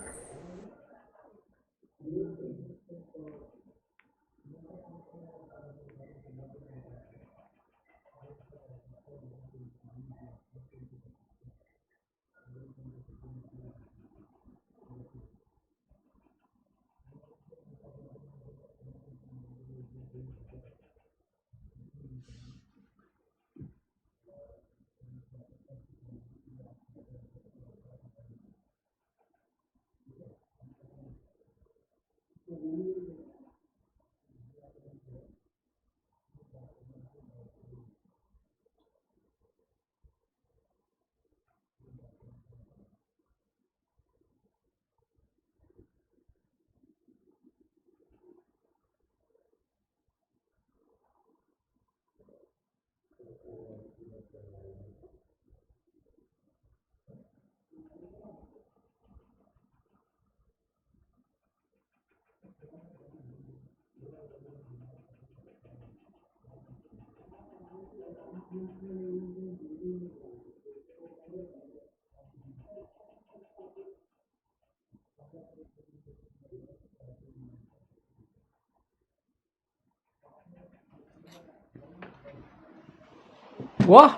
वाह,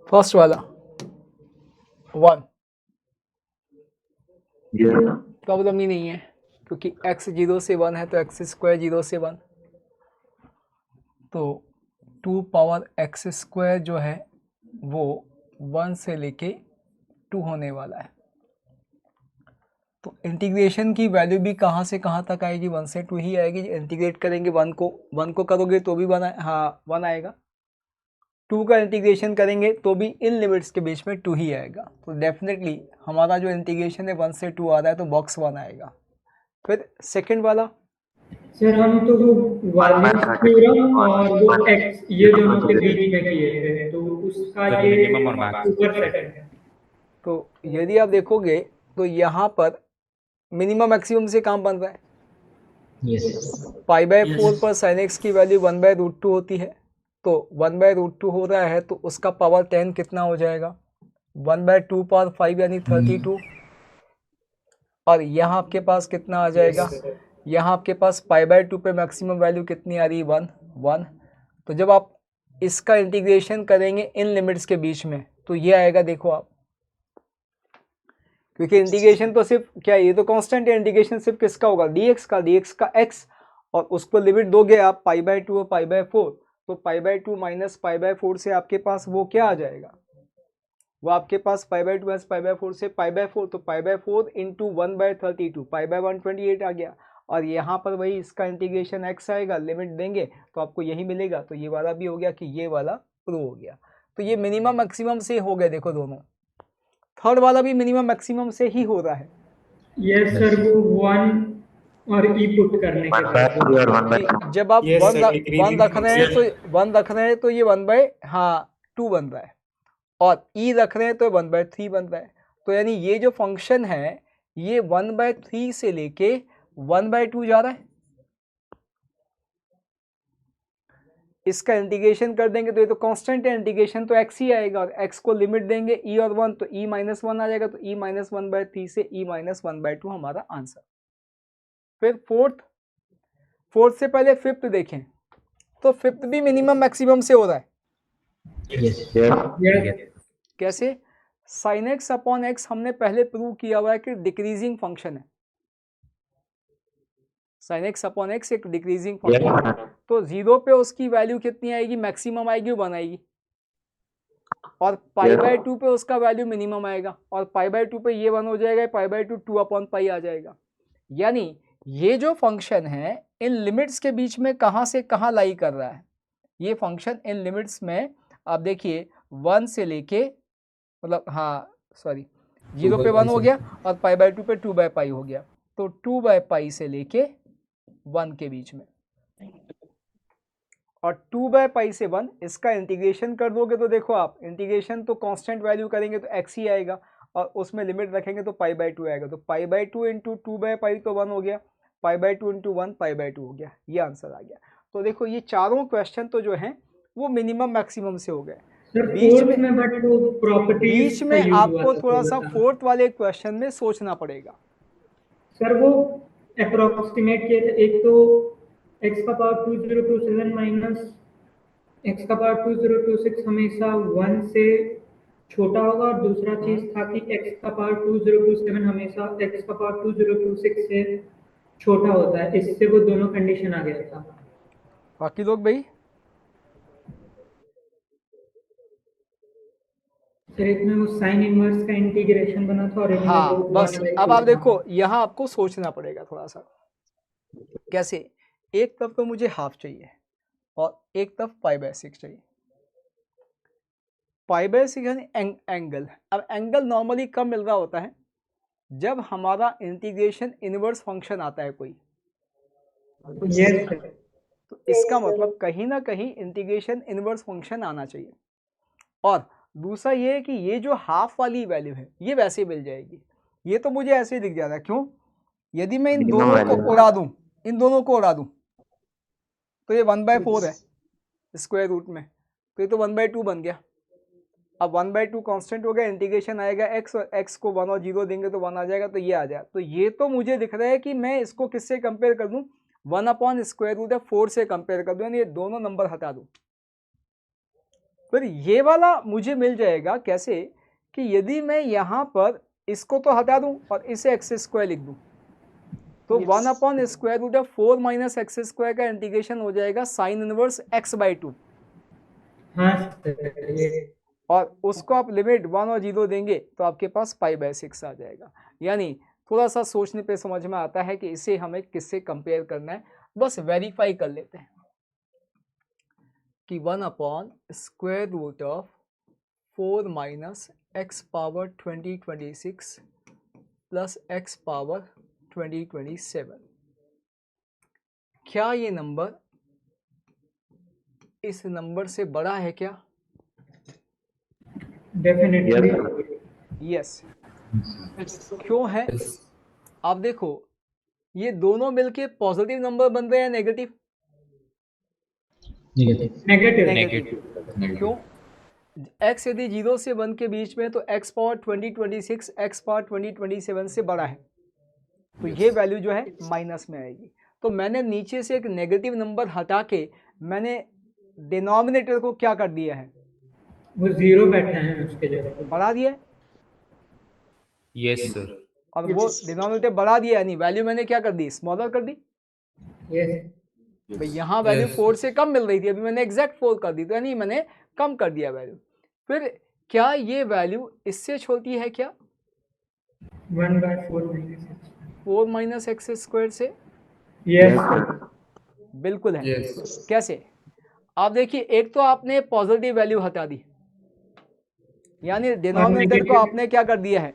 फर्स्ट वाला 1 प्रॉब्लम ही नहीं है, क्योंकि x 0 से 1 है तो x स्क्वायर 0 से 1, तो 2 पावर x स्क्वायर जो है वो 1 से लेके 2 होने वाला है। तो इंटीग्रेशन की वैल्यू भी कहाँ से कहाँ तक आएगी? 1 से 2 ही आएगी। इंटीग्रेट करेंगे 1 को करोगे तो भी 1 हाँ 1 आएगा, 2 का इंटीग्रेशन करेंगे तो भी इन लिमिट्स के बीच में 2 ही आएगा। तो डेफिनेटली हमारा जो इंटीग्रेशन है 1 से 2 आ रहा है तो बॉक्स 1 आएगा। फिर सेकंड वाला सर हम तो वो वार्निश थ्योरम और वो x ये दोनों के बीच में किए थे, तो उसका सर ये मिनिमम और मैक्स। ऊपर सेट है। तो यदि आप देखोगे तो यहाँ पर मिनिमम मैक्सिमम से काम बन रहा है। π/4 पर sin x की वैल्यू 1/√2 होती है, तो 1/√2 हो रहा है तो उसका पावर 10 कितना हो जाएगा? 1/2 पावर 5 यानी 32। और यहाँ आपके पास कितना आ जाएगा? यहाँ आपके पास π/2 पे मैक्सिमम वैल्यू कितनी आ रही है? 1। तो जब आप इसका इंटीग्रेशन करेंगे इन लिमिट्स के बीच में, तो ये आएगा, देखो आप, क्योंकि इंटीग्रेशन तो सिर्फ क्या, ये तो कांस्टेंट है, इंटीग्रेशन सिर्फ किसका होगा, dx का x, और उसको लिमिट दोगे आप π/2 और π/4, तो π/2 माइनस π/4 से आपके पास वो क्या आ जाएगा, वो आपके पास π/2 माइनस π/4 से π/4, तो π/4 इंटू 1/32, π/128 आ गया, और यहाँ पर वही इसका इंटीग्रेशन x आएगा, लिमिट देंगे तो आपको यही मिलेगा, तो ये वाला भी हो गया कि ये वाला प्रूव हो गया। तो ये मिनिमम मैक्सिमम से हो गए, देखो दोनों, थर्ड वाला भी मिनिमम मैक्सिमम से ही हो रहा है। यस सर, वो 1 और ई पुट करने के बाद और 1/2 जब आप Yes, sir, 1 decreasing रख रहे हैं तो function। 1 रख रहे हैं तो ये 1/2 बन रहा है, और ई रख रहे हैं तो 1/3 बन रहा है, तो यानी ये जो फंक्शन है ये 1/3 से लेके 1/2 जा रहा है। इसका इंटीग्रेशन कर देंगे तो ये तो कांस्टेंट है, इंटीग्रेशन तो x ही आएगा, और x को लिमिट देंगे e और 1, तो e माइनस 1 आ जाएगा, तो e माइनस 1/3 से e माइनस 1/2 हमारा आंसर। फिर फोर्थ से पहले फिफ्थ देखें, तो फिफ्थ भी मिनिमम मैक्सिमम से हो रहा है। कैसे? sin x अपॉन x हमने पहले प्रूव किया हुआ है कि डिक्रीजिंग फंक्शन है, sin x अपॉन x एक डिक्रीजिंग फंक्शन है, तो 0 पे उसकी वैल्यू कितनी आएगी, मैक्सिमम आएगी, 1 आएगी, और π/2 पे उसका वैल्यू मिनिमम आएगा, और π/2 पे ये 1 हो जाएगा, π/2 2/π आ जाएगा। यानी ये जो फंक्शन है इन लिमिट्स के बीच में कहाँ से कहाँ लाई कर रहा है, ये फंक्शन इन लिमिट्स में आप देखिए 1 से लेके, मतलब हाँ सॉरी 0 पे 1 हो गया, और π/2 पे 2/π हो गया, तो 2/π से लेके 1 के बीच में, और 2/π से 1 इसका इंटीग्रेशन कर दोगे तो देखो आप, इंटीग्रेशन तो कांस्टेंट वैल्यू करेंगे तो x ही आएगा, और उसमें लिमिट रखेंगे तो π/2 आएगा, तो π/2 इंटू 2/π तो 1 हो गया, π/2 इंटू 1 π/2 हो गया, ये आंसर आ गया। तो देखो ये चारों क्वेश्चन तो जो हैं वो मिनिमम मैक्सिमम से हो गए। बीच में बट वो प्रॉपर्टीज बीच में आपको थोड़ा सा फोर्थ वाले क्वेश्चन में सोचना पड़ेगा। सर वो अप्रोक्सीमेट किए थे, एक तो x का पावर 2027 माइनस x का पावर 2026 हमेशा 1 से छोटा होगा, और दूसरा चीज था कि x का पावर 2027 हमेशा x का पावर 2026 से छोटा होता है, इससे वो दोनों कंडीशन आ गया था। बाकी लोग भाई सर एक में वो साइन इनवर्स का इंटीग्रेशन बना था, और एक में हाँ वो बस 1/2 अब आप देखो यहाँ आपको सोचना पड़ेगा थोड़ा सा। कैसे? एक तरफ तो मुझे हाफ चाहिए और एक तरफ π/6 चाहिए। π/6 यानी एंगल। अब एंगल नॉर्मली कब मिल रहा होता है, जब हमारा इंटीग्रेशन इनवर्स फंक्शन आता है कोई, यस सर। तो इसका मतलब कहीं ना कहीं इंटीग्रेशन इनवर्स फंक्शन आना चाहिए। और दूसरा ये है कि ये जो हाफ वाली वैल्यू है ये वैसे मिल जाएगी, ये तो मुझे ऐसे ही दिख जा रहा है। क्यों? यदि मैं इन दोनों को उड़ा दूं, इन दोनों को उड़ा दूं, तो ये 1/4 है स्क्वायर रूट में, तो ये तो 1/2 बन गया। अब 1/2 कांस्टेंट हो गया, इंटीग्रेशन आएगा x, और x को 1 और 0 देंगे तो 1 आ जाएगा, तो ये आ जाएगा। तो ये तो मुझे दिख रहा है कि मैं इसको किससे कंपेयर कर दूं, 1/4 से कंपेयर कर दूं, यानी ये दोनों नंबर हटा दूं। फिर ये वाला मुझे मिल जाएगा कैसे, कि यदि मैं यहाँ पर इसको तो हटा दूं और इसे x² लिख दूं, तो 1/4 माइनस x² का इंटीग्रेशन हो जाएगा साइन इनवर्स x/2। हाँ सर, और उसको आप लिमिट 1 और 0 देंगे तो आपके पास π/6 आ जाएगा। यानी थोड़ा सा सोचने पे समझ में आता है कि इसे हमें किससे कंपेयर करना है। बस वेरीफाई कर लेते हैं कि 1/4 minus x power 2026 plus x power 2027, क्या ये नंबर इस नंबर से बड़ा है क्या? Definitely yes. क्यों है? आप देखो ये दोनों मिलके पॉजिटिव नंबर बन रहे हैं, नेगेटिव? नेगेटिव। क्यों? x यदि 0 से 1 के बीच में तो x पावर 2026 x पावर 2027 से बड़ा है, तो ये वैल्यू जो है माइनस में आएगी। तो मैंने नीचे से एक नेगेटिव नंबर हटा के मैंने डिनोमिनेटर को क्या कर दिया है, वो 0 बैठा है उसके जगह पे। बढ़ा दिया है, यस सर। और वो डिनोमिनेटर बढ़ा दिया, यानी वैल्यू मैंने क्या कर दी, स्मॉलर कर दी। यस भाई यहाँ वैल्यू 4 से कम मिल रही थी, अभी मैंने एग्जैक्ट 4 कर दी, तो यानी मैंने कम कर दिया वैल्यू। फिर क्या ये वैल्यू इससे छोटी है क्या, 1/4 माइनस 4 माइनस एक्स स्क्वायर से? यस बिल्कुल है। यस कैसे, आप देखिए, एक तो आपने पॉजिटिव वैल्यू हटा दी, यानी डिनोमिनेटर को negative- आपने क्या कर दिया है,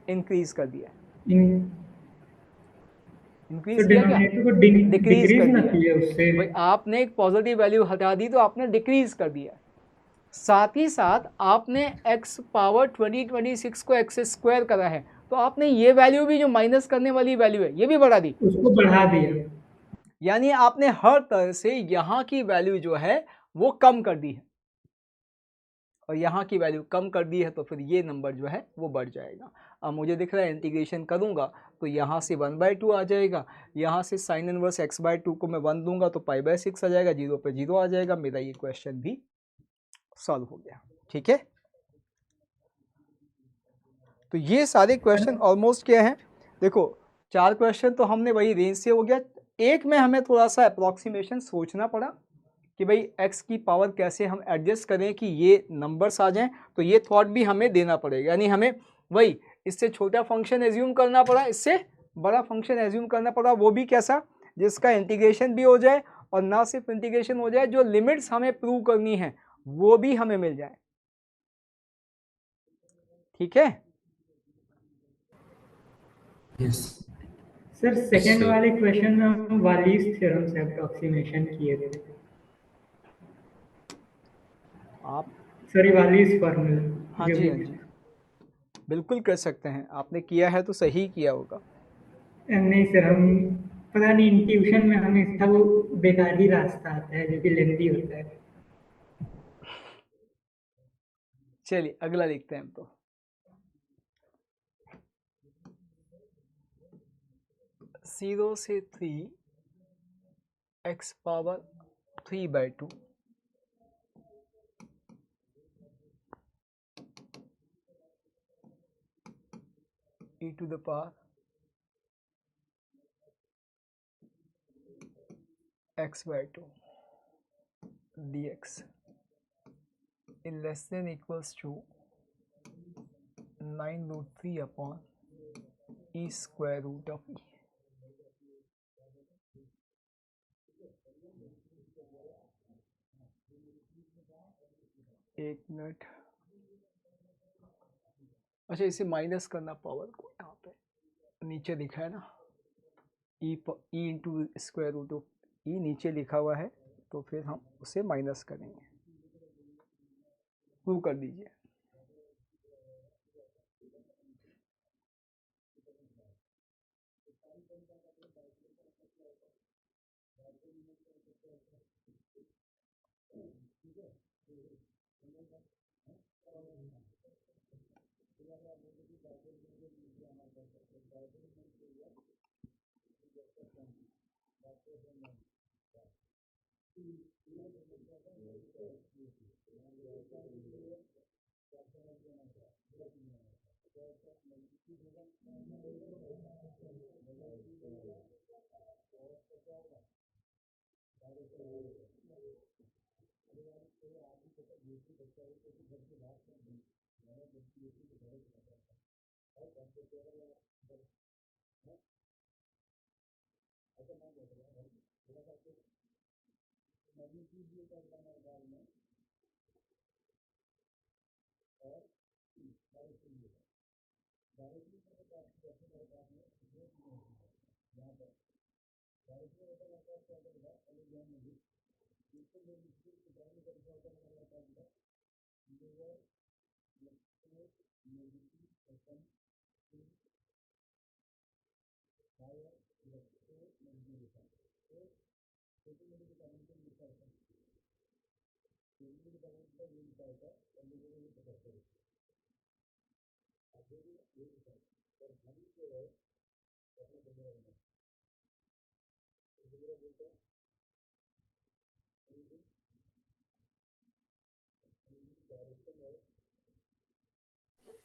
इंक्रीज कर दिया है। इंक्रीज तो किया क्या, डिनोमिनेटर को डिक्रीज डिक्रीज कर ना दिया। किया उससे। भाई आपने एक पॉजिटिव वैल्यू हटा दी तो आपने डिक्रीज कर दिया, साथ ही साथ आपने x पावर 2026 को एक्स स्क्वायर करा है, तो आपने ये वैल्यू भी जो माइनस करने वाली वैल्यू है ये भी बढ़ा दी, उसको बढ़ा दिया। यानी आपने हर तरह से यहाँ की वैल्यू जो है वो कम कर दी है, और यहाँ की वैल्यू कम कर दी है, तो फिर ये नंबर जो है वो बढ़ जाएगा। अब मुझे दिख रहा है इंटीग्रेशन करूँगा तो यहाँ से 1/2 आ जाएगा, यहाँ से साइन इनवर्स x/2 को मैं 1 दूंगा तो π/6 आ जाएगा, 0 पे 0 आ जाएगा, मेरा ये क्वेश्चन भी सॉल्व हो गया। ठीक है, तो ये सारे क्वेश्चन ऑलमोस्ट क्या हैं, देखो 4 क्वेश्चन तो हमने वही रेंज से हो गया, एक में हमें थोड़ा सा अप्रॉक्सीमेशन सोचना पड़ा कि भाई x की पावर कैसे हम एडजस्ट करें कि ये नंबर्स आ जाएं, तो ये थॉट भी हमें देना पड़ेगा, यानी हमें वही इससे छोटा फंक्शन एज्यूम करना पड़ा, इससे बड़ा फंक्शन एज्यूम करना पड़ा, वो भी कैसा, जिसका इंटीग्रेशन भी हो जाए, और ना सिर्फ इंटीग्रेशन हो जाए, जो लिमिट्स हमें प्रूव करनी है वो भी हमें मिल जाए। ठीक है, यस सर सेकंड Sir. वाले क्वेश्चन में हम वालीज थ्योरम से अप्रोक्सीमेशन किए थे। आप सॉरी, वालीज फार्मूला। हाँ जी, हाँ जी, बिल्कुल कर सकते हैं, आपने किया है तो सही किया होगा। नहीं सर, हम पता नहीं इंट्यूशन में हमें था वो बेकार ही रास्ता आता है जो कि लेंदी होता है। चलिए अगला देखते हैं हम तो। 0 से 3 x power 3/2 e to the power x/2 dx in less than equals to 9√3 upon e square root of e। एक मिनट, अच्छा इसे माइनस करना पावर को, यहाँ पे नीचे लिखा है ना e into square root of e, नीचे लिखा हुआ है, तो फिर हम उसे माइनस करेंगे। प्रूव कर दीजिए।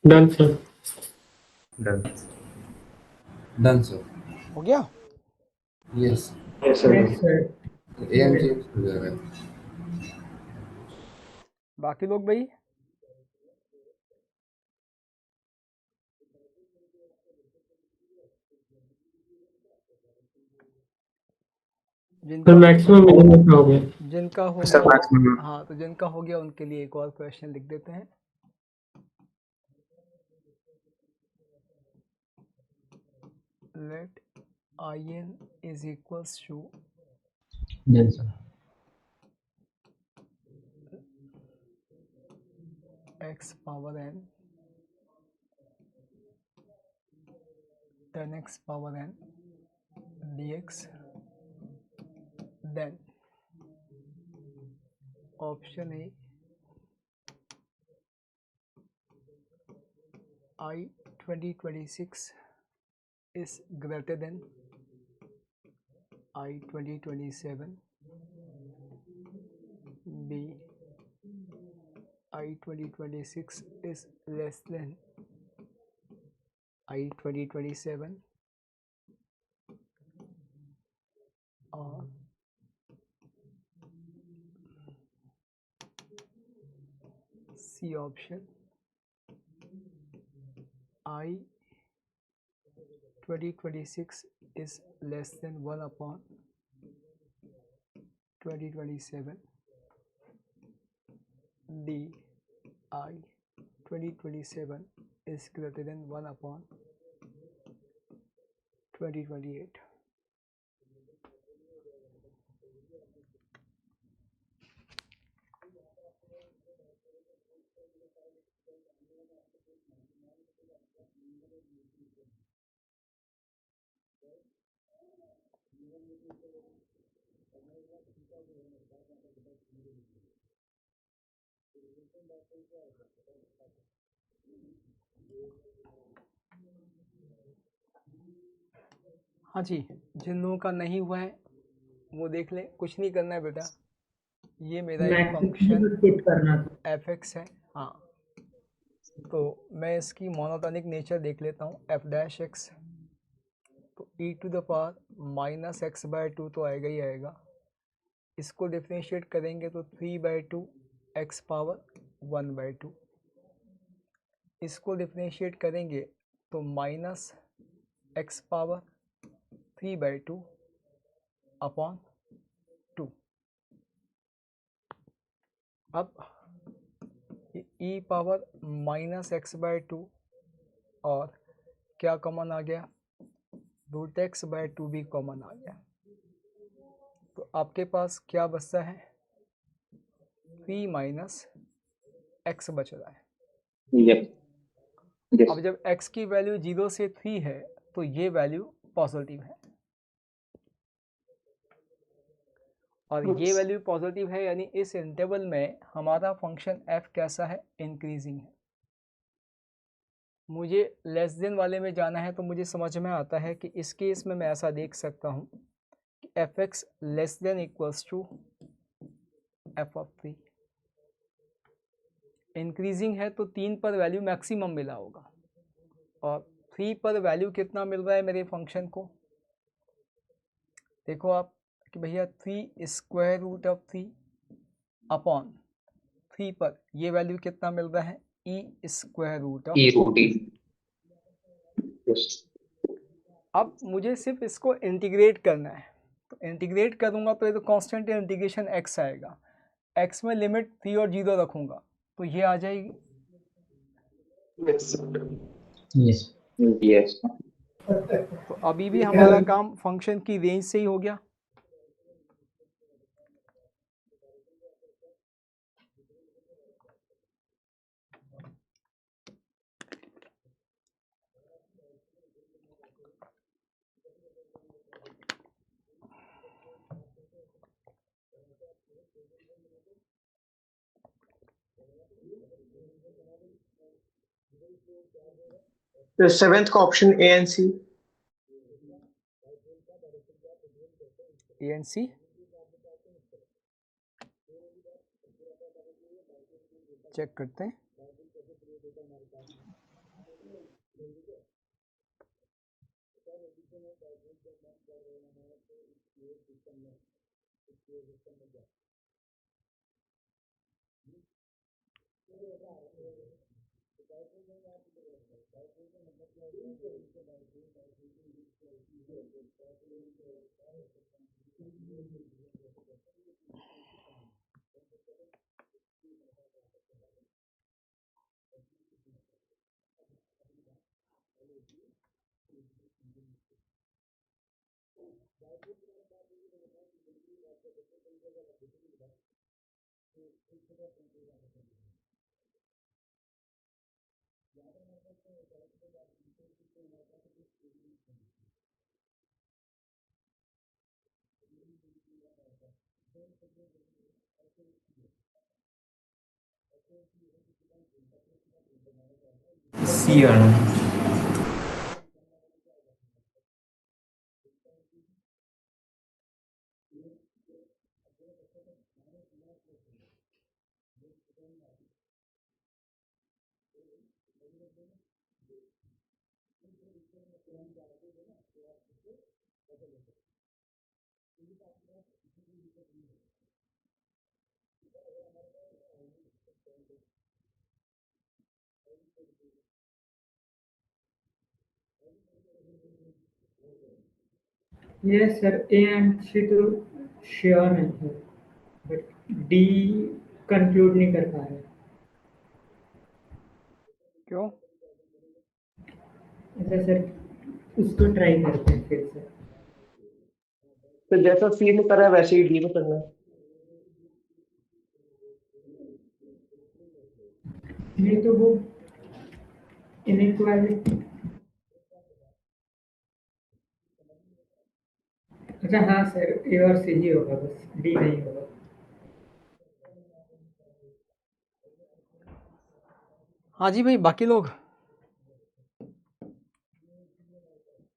Done sir. Done. Done sir. हो गया? Yes Yes, sir. A and g हो जाएगा। बाकी लोग भाई? सर जिनका मैक्सिमम मिनिमम का हो गया। जिनका हो सर गया, मैक्सिमम हाँ तो जिनका हो गया उनके लिए एक और क्वेश्चन लिख देते हैं। Let in is equals to done sir. x power n, then x power n dx, then option A I 2026 is greater than I 2027, B I 2026 is less than I 2027, or C option I 2026 is less than 1 upon 2027, D I 2027 is greater than 1 upon 2028. हाँ जी, जिन लोगों का नहीं हुआ है वो देख लें, कुछ नहीं करना है बेटा। ये मेरा एक फंक्शन पुट करना था। एफ एक्स है, हाँ तो मैं इसकी मोनोटॉनिक नेचर देख लेता हूँ, एफ डैश एक्स, तो e to the power minus x by two तो आएगा ही आएगा। इसको डिफ्रेंशिएट करेंगे तो 3/2 एक्स पावर 1/2, इसको डिफ्रेंशिएट करेंगे तो माइनस एक्स पावर 3/2 अपॉन 2। अब e power minus x by to और क्या कॉमन आ गया, रूट एक्स बाय टू भी कॉमन आ गया, तो आपके पास क्या बचता है, 3 माइनस एक्स बच रहा है। अब जब x की वैल्यू 0 से 3 है तो ये वैल्यू पॉजिटिव है, और ये वैल्यू पॉजिटिव है, यानी इस इंटरवल में हमारा फंक्शन f कैसा है, इंक्रीजिंग है। मुझे लेस देन वाले में जाना है तो मुझे समझ में आता है कि इस केस में मैं ऐसा देख सकता हूँ कि f x less than equals to f of 3। Increasing है तो 3 पर वैल्यू मैक्सिमम मिला होगा, और 3 पर वैल्यू कितना मिल रहा है मेरे फंक्शन को, देखो आप कि भैया 3 स्क्वायर रूट ऑफ 3 अपॉन 3 पर ये वैल्यू कितना मिल रहा है, ई स्क्वायर रूट ऑफ। अब मुझे सिर्फ इसको इंटीग्रेट करना है, तो इंटीग्रेट करूंगा तो ये तो कांस्टेंट इंटीग्रेशन x आएगा, x में लिमिट 3 और 0 रखूंगा तो ये आ जाएगी। यस तो अभी भी हमारा काम फंक्शन की रेंज से ही हो गया। The seventh का option A and C. A and C, check करते हैं। सी आना yes sir, A and C तो श्योर नहीं है, बट डी कंक्लूड नहीं कर पा रहे। क्यों? अच्छा सर, उसको ट्राई करते हैं फिर से। तो जैसा सी में करा है वैसे ही डी में करना है। नहीं तो वो इनइक्वालिटी, अच्छा हाँ सर, ए और सी ही होगा, बस डी नहीं होगा। हाँ जी भाई, बाकी लोग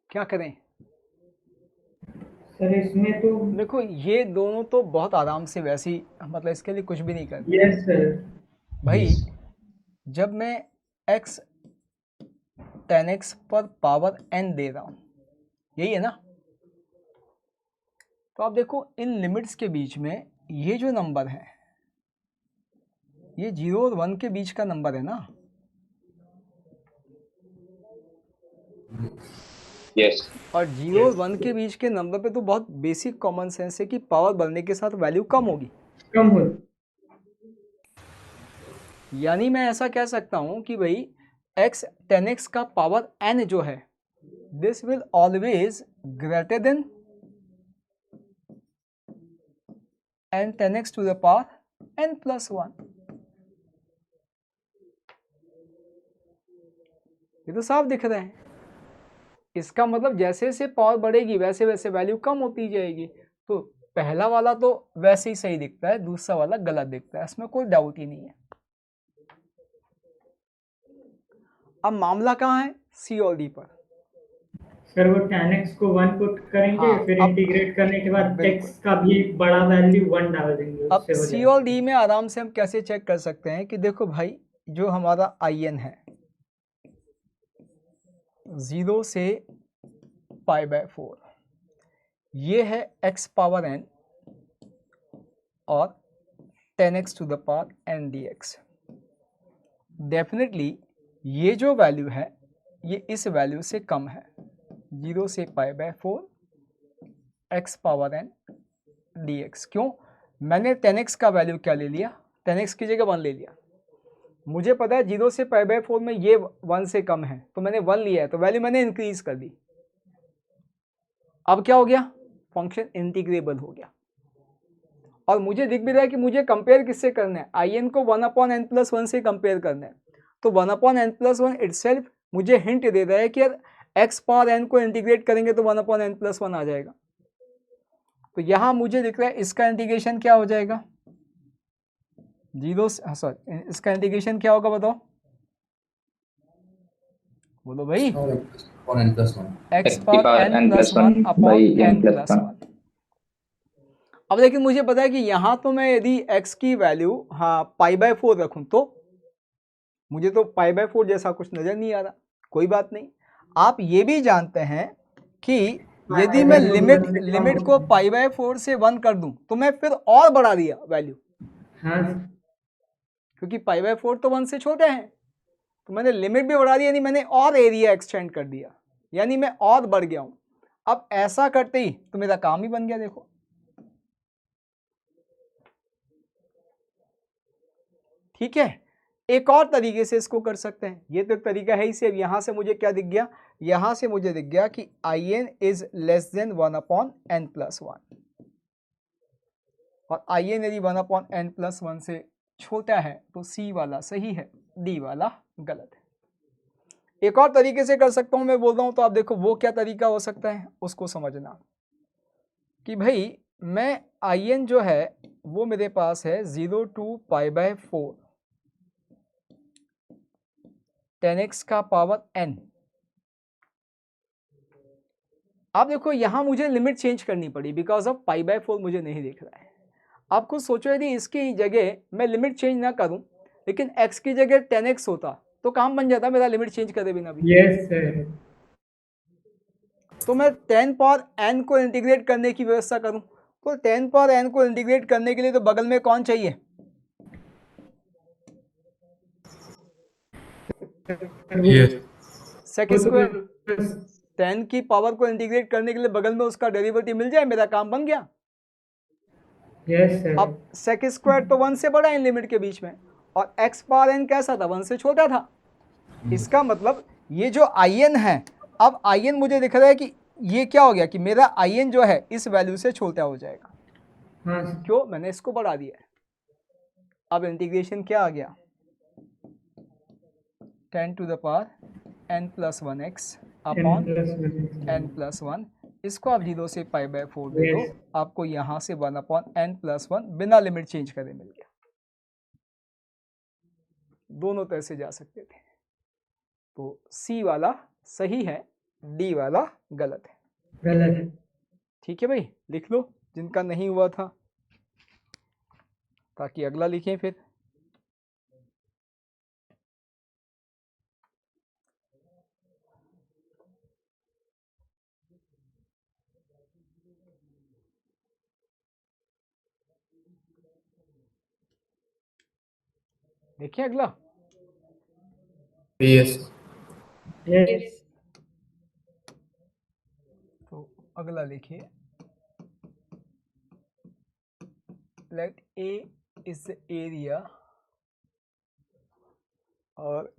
क्या करें? सर इसमें तो देखो ये दोनों तो बहुत आराम से वैसे ही, मतलब इसके लिए कुछ भी नहीं करते यस सर। भाई। जब मैं x 10x पर पावर n दे रहा हूँ, यही है ना? तो आप देखो इन लिमिट्स के बीच में ये जो नंबर है, ये 0 और 1 के बीच का नंबर है ना? यस और 0 और 1 के बीच के नंबर पे तो बहुत बेसिक कॉमन सेंस है कि पावर बढ़ने के साथ वैल्यू कम होगी। कम हो, यानी मैं ऐसा कह सकता हूँ कि भाई x 10x का पावर n जो है, this will always greater than n 10x to the power n plus 1। ये तो साफ दिख रहा है। इसका मतलब जैसे जैसे पावर बढ़ेगी वैसे वैसे वैल्यू कम होती जाएगी। तो पहला वाला तो वैसे ही सही दिखता है, दूसरा वाला गलत दिखता है, इसमें कोई डाउट ही नहीं है। अब मामला कहाँ है? सी और डी पर। सर वो 10x को 1 पुट करेंगे, हाँ, फिर अब इंटीग्रेट करने के बाद बिल्कुल। x का भी बड़ा वैल्यू 1 डाल देंगे, अब उससे हो सी जाएगा। और डी में आराम से हम कैसे चेक कर सकते हैं कि देखो भाई, जो हमारा IN है 0 से π/4, ये है x पावर n और 10x to the power n dx। Definitely ये जो वैल्यू है ये इस वैल्यू से कम है, 0 से π/4 x पावर n dx। क्यों? मैंने 10x का वैल्यू क्या ले लिया? 10x की जगह 1 ले लिया। मुझे पता है 0 से π/4 में ये 1 से कम है, तो मैंने 1 लिया है, तो वैल्यू मैंने इंक्रीज कर दी। अब क्या हो गया? फंक्शन इंटीग्रेबल हो गया। और मुझे दिख भी रहा है कि मुझे कंपेयर किससे करना है? IN को 1/n+1 से कंपेयर करना है। तो 1/n+1 इटसेल्फ मुझे हिंट दे रहा है कि यार x पावर n को इंटीग्रेट करेंगे तो 1/n+1 आ जाएगा। तो यहाँ मुझे दिख रहा है इसका इंटीग्रेशन क्या हो जाएगा? 0 से, सॉरी, इसका इंटीग्रेशन क्या होगा बताओ? बोलो भाई। और n+1 x power n+1 upon n+1। अब लेकिन मुझे पता है कि यहाँ तो मैं यदि x की वैल्यू हाँ π/4 रखूँ तो मुझे तो π/4 जैसा कुछ नज़र नहीं आ रहा। कोई बात नहीं। आप ये भी जानते हैं कि यदि मैं लिमिट को π/4 से 1 कर दूं तो मैं फिर और बढ़ा दिया वैल्यू, हाँ क्योंकि π/4 तो 1 से छोटे हैं, तो मैंने लिमिट भी बढ़ा दी, यानी मैंने और एरिया एक्सटेंड कर दिया, यानी मैं और बढ़ गया हूं। अब ऐसा करते ही तो मेरा काम ही बन गया। देखो ठीक है, एक और तरीके से इसको कर सकते हैं। ये तो एक तरीका है ही। से अब यहां से मुझे क्या दिख गया, यहां से मुझे दिख गया कि in is less than 1/n+1, और in यदि 1/n+1 से छोटा है तो C वाला सही है, D वाला गलत है। एक और तरीके से कर सकता हूं मैं बोल रहा हूं, तो आप देखो वो क्या तरीका हो सकता है उसको समझना, कि भाई मैं in जो है वो मेरे पास है 0 to π/4 10x का पावर n। आप देखो यहां मुझे लिमिट चेंज करनी पड़ी बिकॉज ऑफ π/4 मुझे नहीं दिख रहा है। आप खुद सोचो यदि इसकी जगह मैं लिमिट चेंज ना करूं लेकिन x की जगह 10x होता तो काम बन जाता मेरा लिमिट चेंज करे बिना भी। Yes sir. तो मैं 10 पावर n को इंटीग्रेट करने की व्यवस्था करूं, तो 10 पावर n को इंटीग्रेट करने के लिए तो बगल में कौन चाहिए, सेक स्क्वायर। 10 की पावर को इंटीग्रेट करने के लिए बगल में उसका डेरिवेटिव मिल जाए, मेरा काम बन गया। Yes sir. अब सेक स्क्वायर तो 1 से बड़ा है इन लिमिट के बीच में, और x पावर n कैसा था, 1 से छोटा था। इसका मतलब ये जो in है, अब in मुझे दिख रहा है कि ये क्या हो गया कि मेरा in जो है इस वैल्यू से छोटा हो जाएगा। हाँ क्यों, मैंने इसको बढ़ा दिया है। अब इंटीग्रेशन क्या आ गया, 10 to the power n+1x upon n+1। इसको आप 0 से π/4 दे दो, आपको यहां से 1/n+1 बिना लिमिट चेंज करे मिल गया। दोनों तरह से जा सकते थे। तो C वाला सही है, D वाला गलत है। गलत है। ठीक है भाई, लिख लो जिनका नहीं हुआ था, ताकि अगला लिखें फिर। देखिए अगला। यस। यस। तो अगला लिखिए, let A is the area, और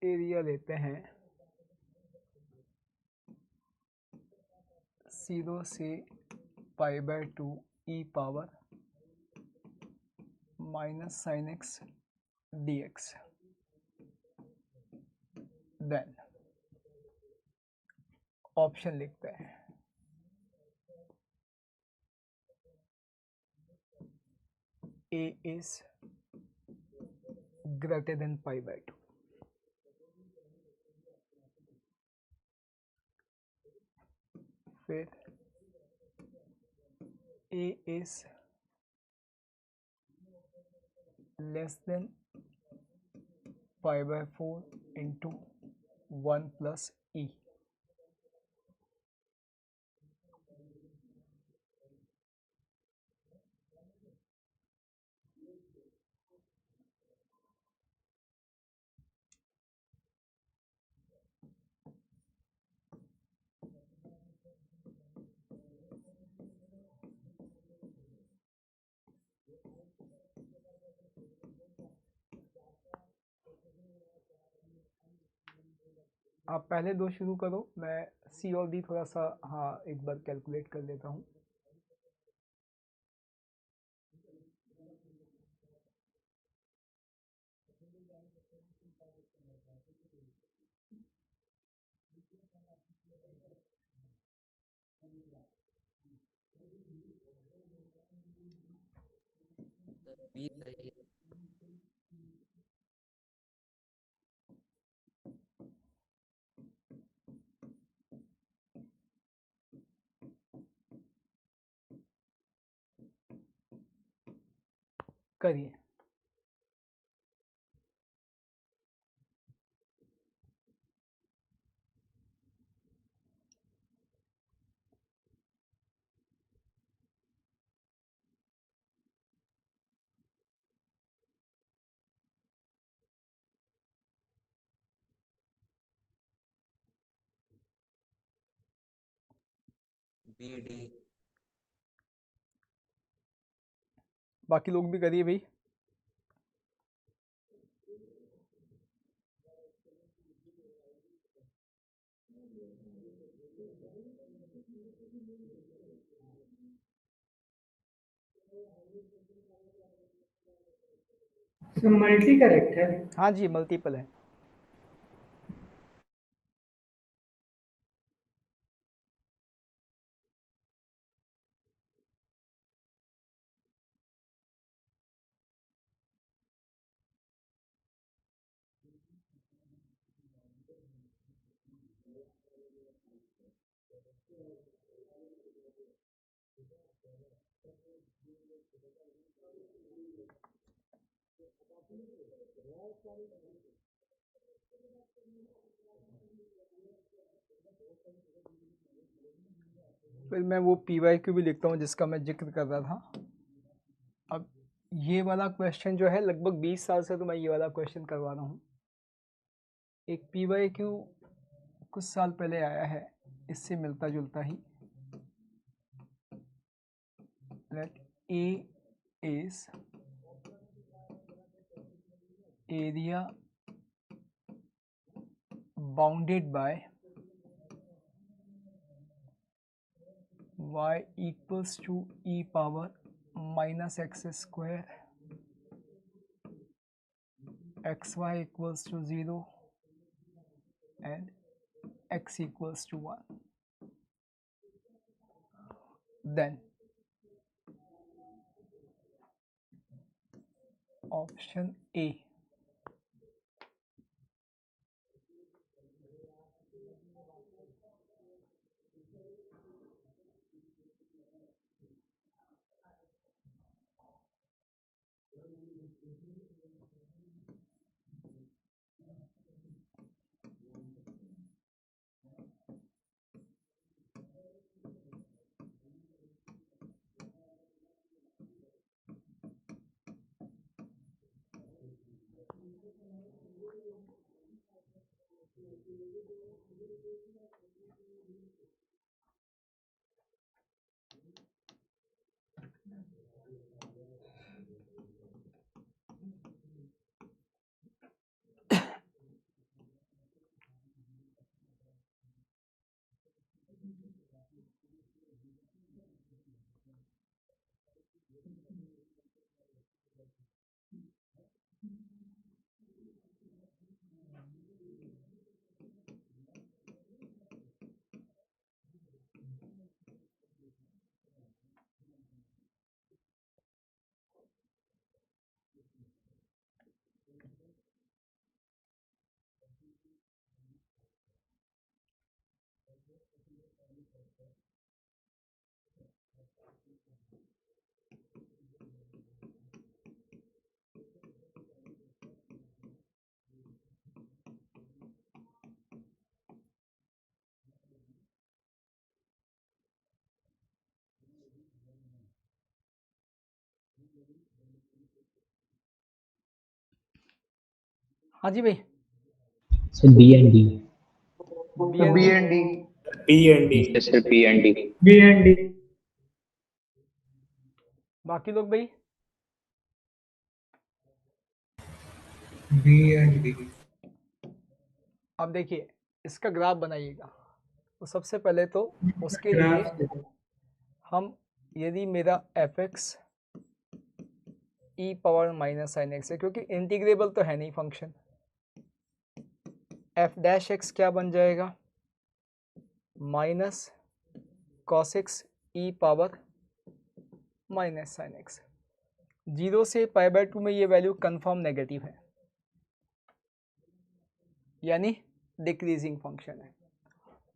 एरिया लेते हैं 0 से π/2 e पावर -sin x dx। Then option लिखते हैं, A is greater than π/2। फिर A is less than π/4 into 1 plus e। आप पहले दो शुरू करो, मैं C और D थोड़ा सा हाँ एक बार कैलकुलेट कर लेता हूँ। करिए। B D. बाकी लोग भी करिए भाई। मल्टी करेक्ट है। हाँ जी, मल्टीपल है। फिर मैं वो PYQ भी लिखता हूँ जिसका मैं जिक्र कर रहा था। अब ये वाला क्वेश्चन जो है लगभग 20 साल से तो मैं ये वाला क्वेश्चन करवा रहा हूँ। एक PYQ कुछ साल पहले आया है, इससे मिलता जुलता ही। Let A is area bounded by y equals to e power minus x square, xy equals to 0 and x equals to 1. Then option A, हाँ जी भाई, sir B and D. B and D. Yes sir B and D. B and D. बाकी लोग भाई। B and D. अब देखिए इसका graph बनाइएगा। तो सबसे पहले तो उसके लिए हम, यदि मेरा fx e power minus sine x है, क्योंकि इंटीग्रेबल तो है नहीं फंक्शन, f डैश एक्स क्या बन जाएगा, माइनस कॉस एक्स ई पावर माइनस साइन एक्स। 0 से π/2 में ये वैल्यू कंफर्म नेगेटिव है, यानी डिक्रीजिंग फंक्शन है।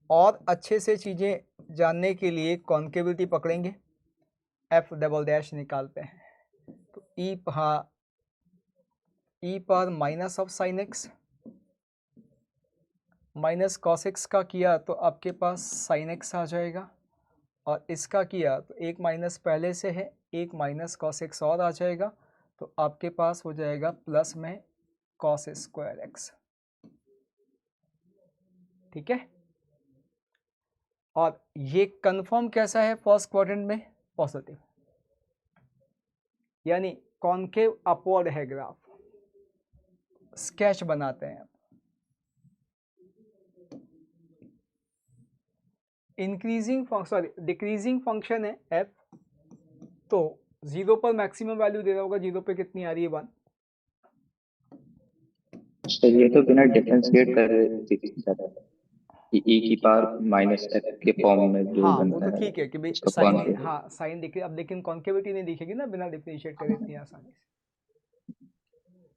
और अच्छे से चीज़ें जानने के लिए कॉन्केविटी पकड़ेंगे, f डबल डैश निकालते हैं। तो e power minus of sine x minus cos x का किया तो आपके पास साइन एक्स आ जाएगा, और इसका किया तो एक माइनस पहले से है, एक माइनस कॉस एक्स और आ जाएगा, तो आपके पास हो जाएगा प्लस में कॉस स्क्वायर एक्स। ठीक है। और ये कंफर्म कैसा है फर्स्ट क्वाड्रेंट में, पॉजिटिव, यानी कॉन्केव अपवर्ड है ग्राफ। स्केच बनाते हैं, इंक्रीजिंग सॉरी डिक्रीजिंग फंक्शन है एफ, तो 0 पर मैक्सिमम वैल्यू दे रहा होगा, 0 पे कितनी आ रही है 1। सर ये तो बिना डिफरेंशिएट कर जाता है कि e की पावर माइनस f के फॉर्म में जो हाँ वो बनता तो है ठीक है कि भाई उसका साइन, कॉन्केव। हाँ साइन दिखे, अब लेकिन कॉन्केविटी नहीं दिखेगी ना बिना डिफरेंशिएट करे इतनी आसानी से।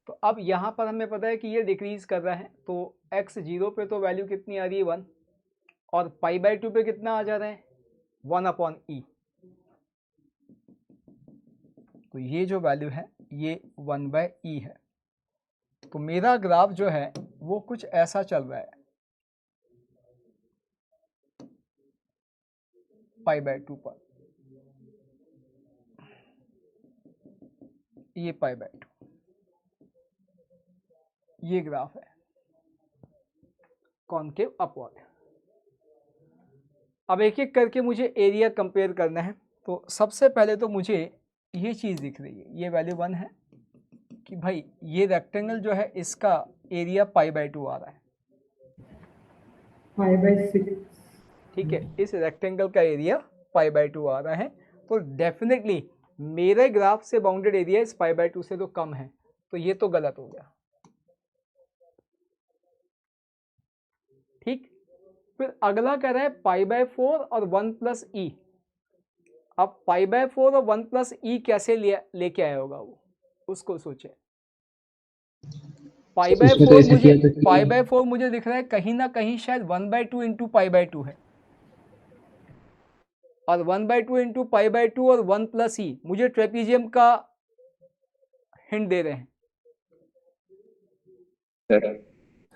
तो अब यहाँ पर हमें पता है कि ये डिक्रीज कर रहा है, तो x 0 पे तो वैल्यू कितनी आ रही है 1, और π/2 पे कितना आ जा रहा है 1/e। तो ये जो वैल्यू है ये 1/e है। तो मेरा ग्राफ जो है वो कुछ ऐसा चल रहा है π/2 पर, ये π/2 ये ग्राफ है कॉन्केव अपवर्ड। अब एक एक करके मुझे एरिया कंपेयर करना है। तो सबसे पहले तो मुझे ये चीज़ दिख रही है, ये वैल्यू 1 है कि भाई ये रेक्टेंगल जो है इसका एरिया π/2 आ रहा है, π/6। ठीक है, इस रेक्टेंगल का एरिया π/2 आ रहा है। तो डेफिनेटली मेरे ग्राफ से बाउंडेड एरिया इस π/2 से तो कम है, तो ये तो गलत हो गया। ठीक, फिर अगला कह रहा है π/4 और 1 + e। अब π/4 और 1 + e कैसे लेके आया होगा वो, उसको सोचे। π/4 मुझे दिख रहा है कहीं ना कहीं शायद 1/2 इंटू π/2 है, और 1/2 इंटू π/2 और 1 + e मुझे ट्रेपीजियम का हिंट दे रहे हैं।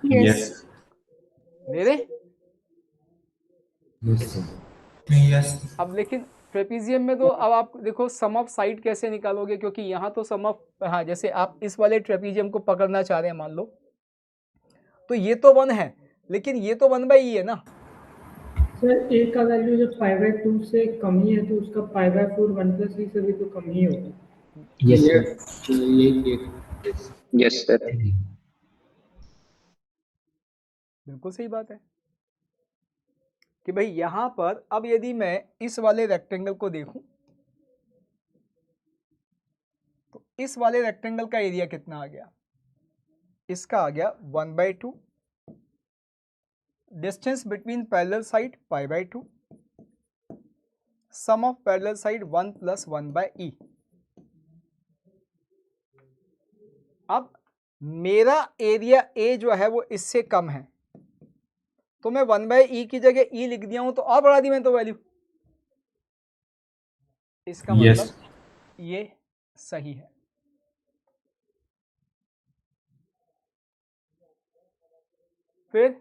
यस दे रहे? यस अब लेकिन ट्रेपीजियम में तो अब आप देखो सम ऑफ साइड कैसे निकालोगे, क्योंकि यहाँ तो सम ऑफ, हाँ जैसे आप इस वाले ट्रेपीजियम को पकड़ना चाह रहे हैं मान लो, तो ये तो 1 है लेकिन ये तो 1/e है ना। सर ए का वैल्यू जब π/2 से कम ही है तो उसका π/4 1 + e से भी तो कम ही होगा। Yes yes sir. बिल्कुल सही बात है कि भाई यहाँ पर अब यदि मैं इस वाले रेक्टेंगल को देखूं तो इस वाले रेक्टेंगल का एरिया कितना आ गया, इसका आ गया 1/2, distance between parallel side π/2, sum of parallel side 1 + 1/e। अब मेरा एरिया A जो है वो इससे कम है, तो मैं 1/e की जगह e लिख दिया हूं, तो और बढ़ा दी मैं तो वैल्यू, इसका मतलब ये सही है। फिर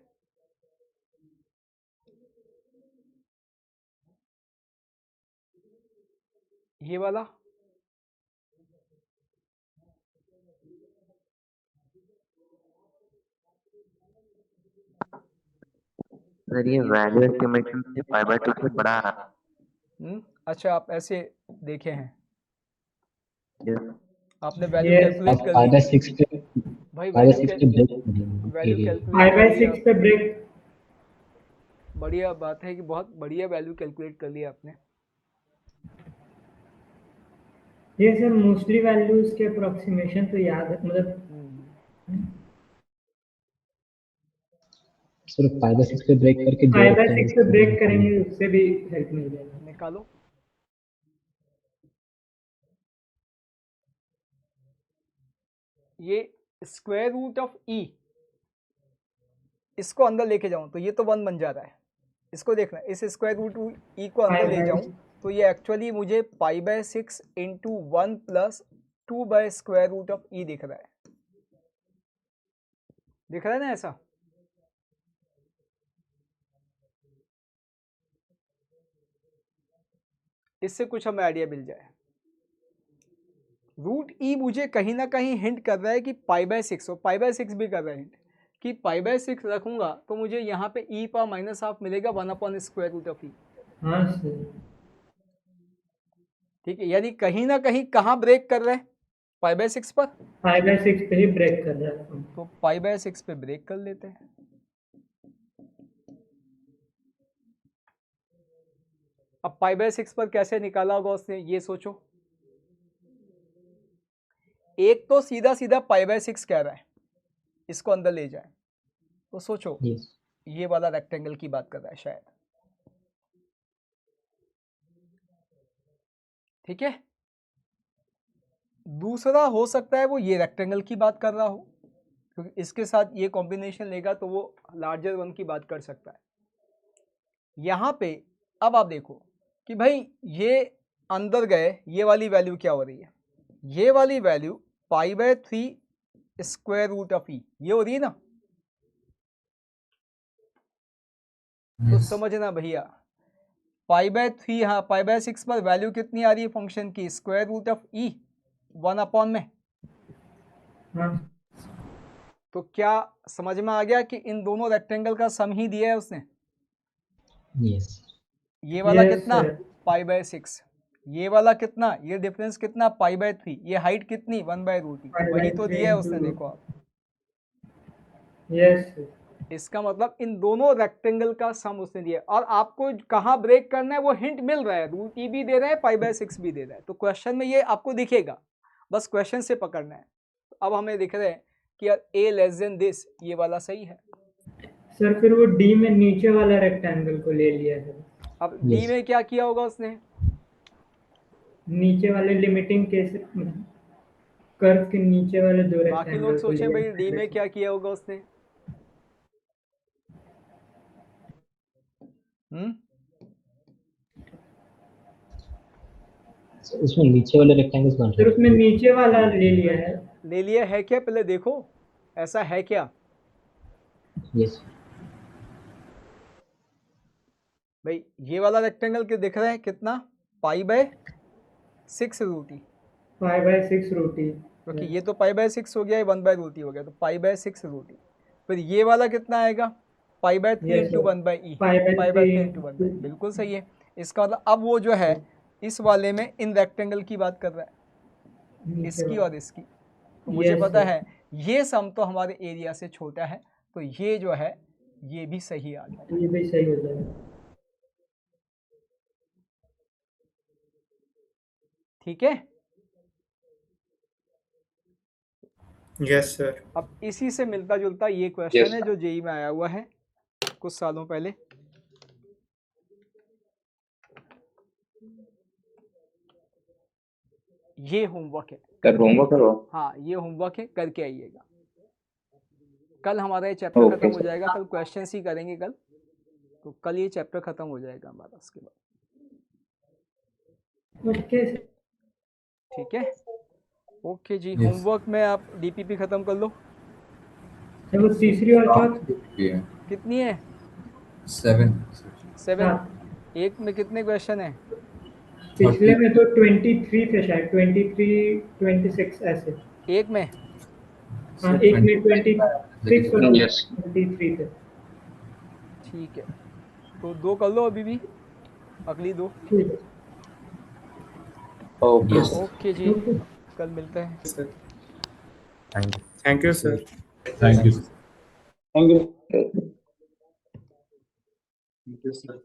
ये वाला सर ये वैल्यू एस्टिमेशन से π/2 से बड़ा आ रहा। अच्छा आप ऐसे देखे हैं, यस आपने वैल्यू Yes. कैलकुलेट कर ली π/6 पे भाई, π/6 पे ब्रेक वैल्यू एरिया कैलकुलेट π/6 पे ब्रेक। बढ़िया बात है कि बहुत बढ़िया वैल्यू कैलकुलेट कर लिया आपने। ये सर मोस्टली वैल्यूज के अप्रोक्सीमेशन तो याद है, मतलब सिर्फ π/6 पे ब्रेक करके जो π/6 पे ब्रेक करेंगे उससे भी हेल्प मिल जाएगा। निकालो। ये स्क्वायर रूट ऑफ e, इसको अंदर लेके जाऊं तो ये तो 1 बन जा रहा है, इसको देखना, इस स्क्वायर रूट e को अंदर ले जाऊं तो ये एक्चुअली मुझे π/6 इंटू 1 + 2/√e दिख रहा है, दिख रहा है ना ऐसा। इससे कुछ हमें आइडिया मिल जाए। रूट ई मुझे कहीं ना कहीं हिंट कर रहा है कि π/6, और π/6 भी कर रहा है हिंट कि पाई बाय 6 रखूंगा तो मुझे यहाँ पे e पावर माइनस हाफ मिलेगा 1/√e। हाँ सर। ठीक है, यानी कहीं ना कहीं कहाँ ब्रेक कर रहे हैं, पाई बाय 6 पर, 5/6 पे ही ब्रेक कर रहा है। तो पाई बाय 6 पे ब्रेक कर लेते हैं। अब पाई बाय 6 पर कैसे निकाला होगा उसने, ये सोचो। एक तो सीधा सीधा पाई बाय 6 कह रहा है, इसको अंदर ले जाए, तो सोचो Yes. ये वाला रेक्टेंगल की बात कर रहा है शायद। ठीक है, दूसरा हो सकता है वो ये रेक्टेंगल की बात कर रहा हो, क्योंकि इसके साथ ये कॉम्बिनेशन लेगा तो वो लार्जर वन की बात कर सकता है। यहाँ पे अब आप देखो कि भाई ये अंदर गए, ये वाली वैल्यू क्या हो रही है, ये वाली value pi by 3 square root of e, ये हो रही है ना। तो Yes. समझना भैया, पाई बाय 3, हाँ पाई बाय 6 पर वैल्यू कितनी आ रही है फंक्शन की, स्क्वायर रूट ऑफ ई 1 में। हाँ तो क्या समझ में आ गया कि इन दोनों रेक्टेंगल का सम ही दिया है उसने। Yes. ये वाला Yes, कितना, sir. पाई बाय 6, ये वाला कितना, ये डिफरेंस कितना, पाई बाय 3, ये हाइट कितनी 1/√e, वही तो दिया है उसने, देखो आप। Yes sir. इसका मतलब इन दोनों रेक्टेंगल का सम उसने दिया है, और आपको कहाँ ब्रेक करना है वो हिंट मिल रहा है, रूट ई भी दे रहा है, पाई बाय 6 भी दे रहा है, तो क्वेश्चन में ये आपको दिखेगा, बस क्वेश्चन से पकड़ना है। अब हमें दिख रहा है कि यार a लेस देन दिस, ये वाला सही है। सर फिर वो डी में नीचे वाला रेक्टेंगल को ले लिया है। अब d Yes. में क्या किया होगा उसने, नीचे वाले लिमिटिंग केस कर्व के नीचे वाले दो बाकी लोग रेक्टेंगल को सोचें भाई लिया d है। में क्या किया होगा उसने। So, उसमें नीचे वाले रेक्टेंगल्स बन सर रहे उसमें नीचे वाला ले लिया है। ले लिया है क्या, पहले देखो ऐसा है क्या। हैं। Yes. भाई ये वाला रेक्टेंगल के दिख रहा है कितना, पाई बाय 6√e, 5/6 रोटी। क्योंकि ये तो पाई बाय 6 हो गया, ये 1/√e हो गया, तो पाई बाय 6√e। फिर ये वाला कितना आएगा, पाई by 3 Yes, into sir. 1/e, Pi by pi by 3 3 into 1/e, बिल्कुल सही है। इसका मतलब अब वो जो है इस वाले में इन रेक्टेंगल की बात कर रहा है, इसकी और इसकी, तो मुझे Yes, पता sir. है ये सम तो हमारे एरिया से छोटा है, तो ये जो है ये भी सही आ गया। ये भी सही हो जाएगा। ठीक है, यस सर। अब इसी से मिलता जुलता ये क्वेश्चन Yes, है sir. जो जेई में आया हुआ है कुछ सालों पहले। ये होमवर्क है, सर होमवर्क करो। हाँ ये होमवर्क है, करके आइएगा। कल हमारा ये चैप्टर Okay, खत्म हो sir. जाएगा, कल क्वेश्चंस ही करेंगे कल, तो कल ये चैप्टर खत्म हो जाएगा हमारा उसके बाद। Okay sir. ठीक है, ओके जी। Yes. होमवर्क में आप डीपीपी खत्म कर लो। वो तीसरी और चौथी Yeah. कितनी है, 7. 7। हाँ। एक में कितने क्वेश्चन है, पिछले में तो 23 थे शायद, 23 26 ऐसे। एक में हाँ एक में 26 और Yes. 23 थे। ठीक है, तो 2 कर लो अभी भी, अगली 2। ठीक है। Okay. Yes. ओके जी, Okay. कल मिलते हैं। Thank you sir. Thank you. Thank you. Okay. Thank you, sir.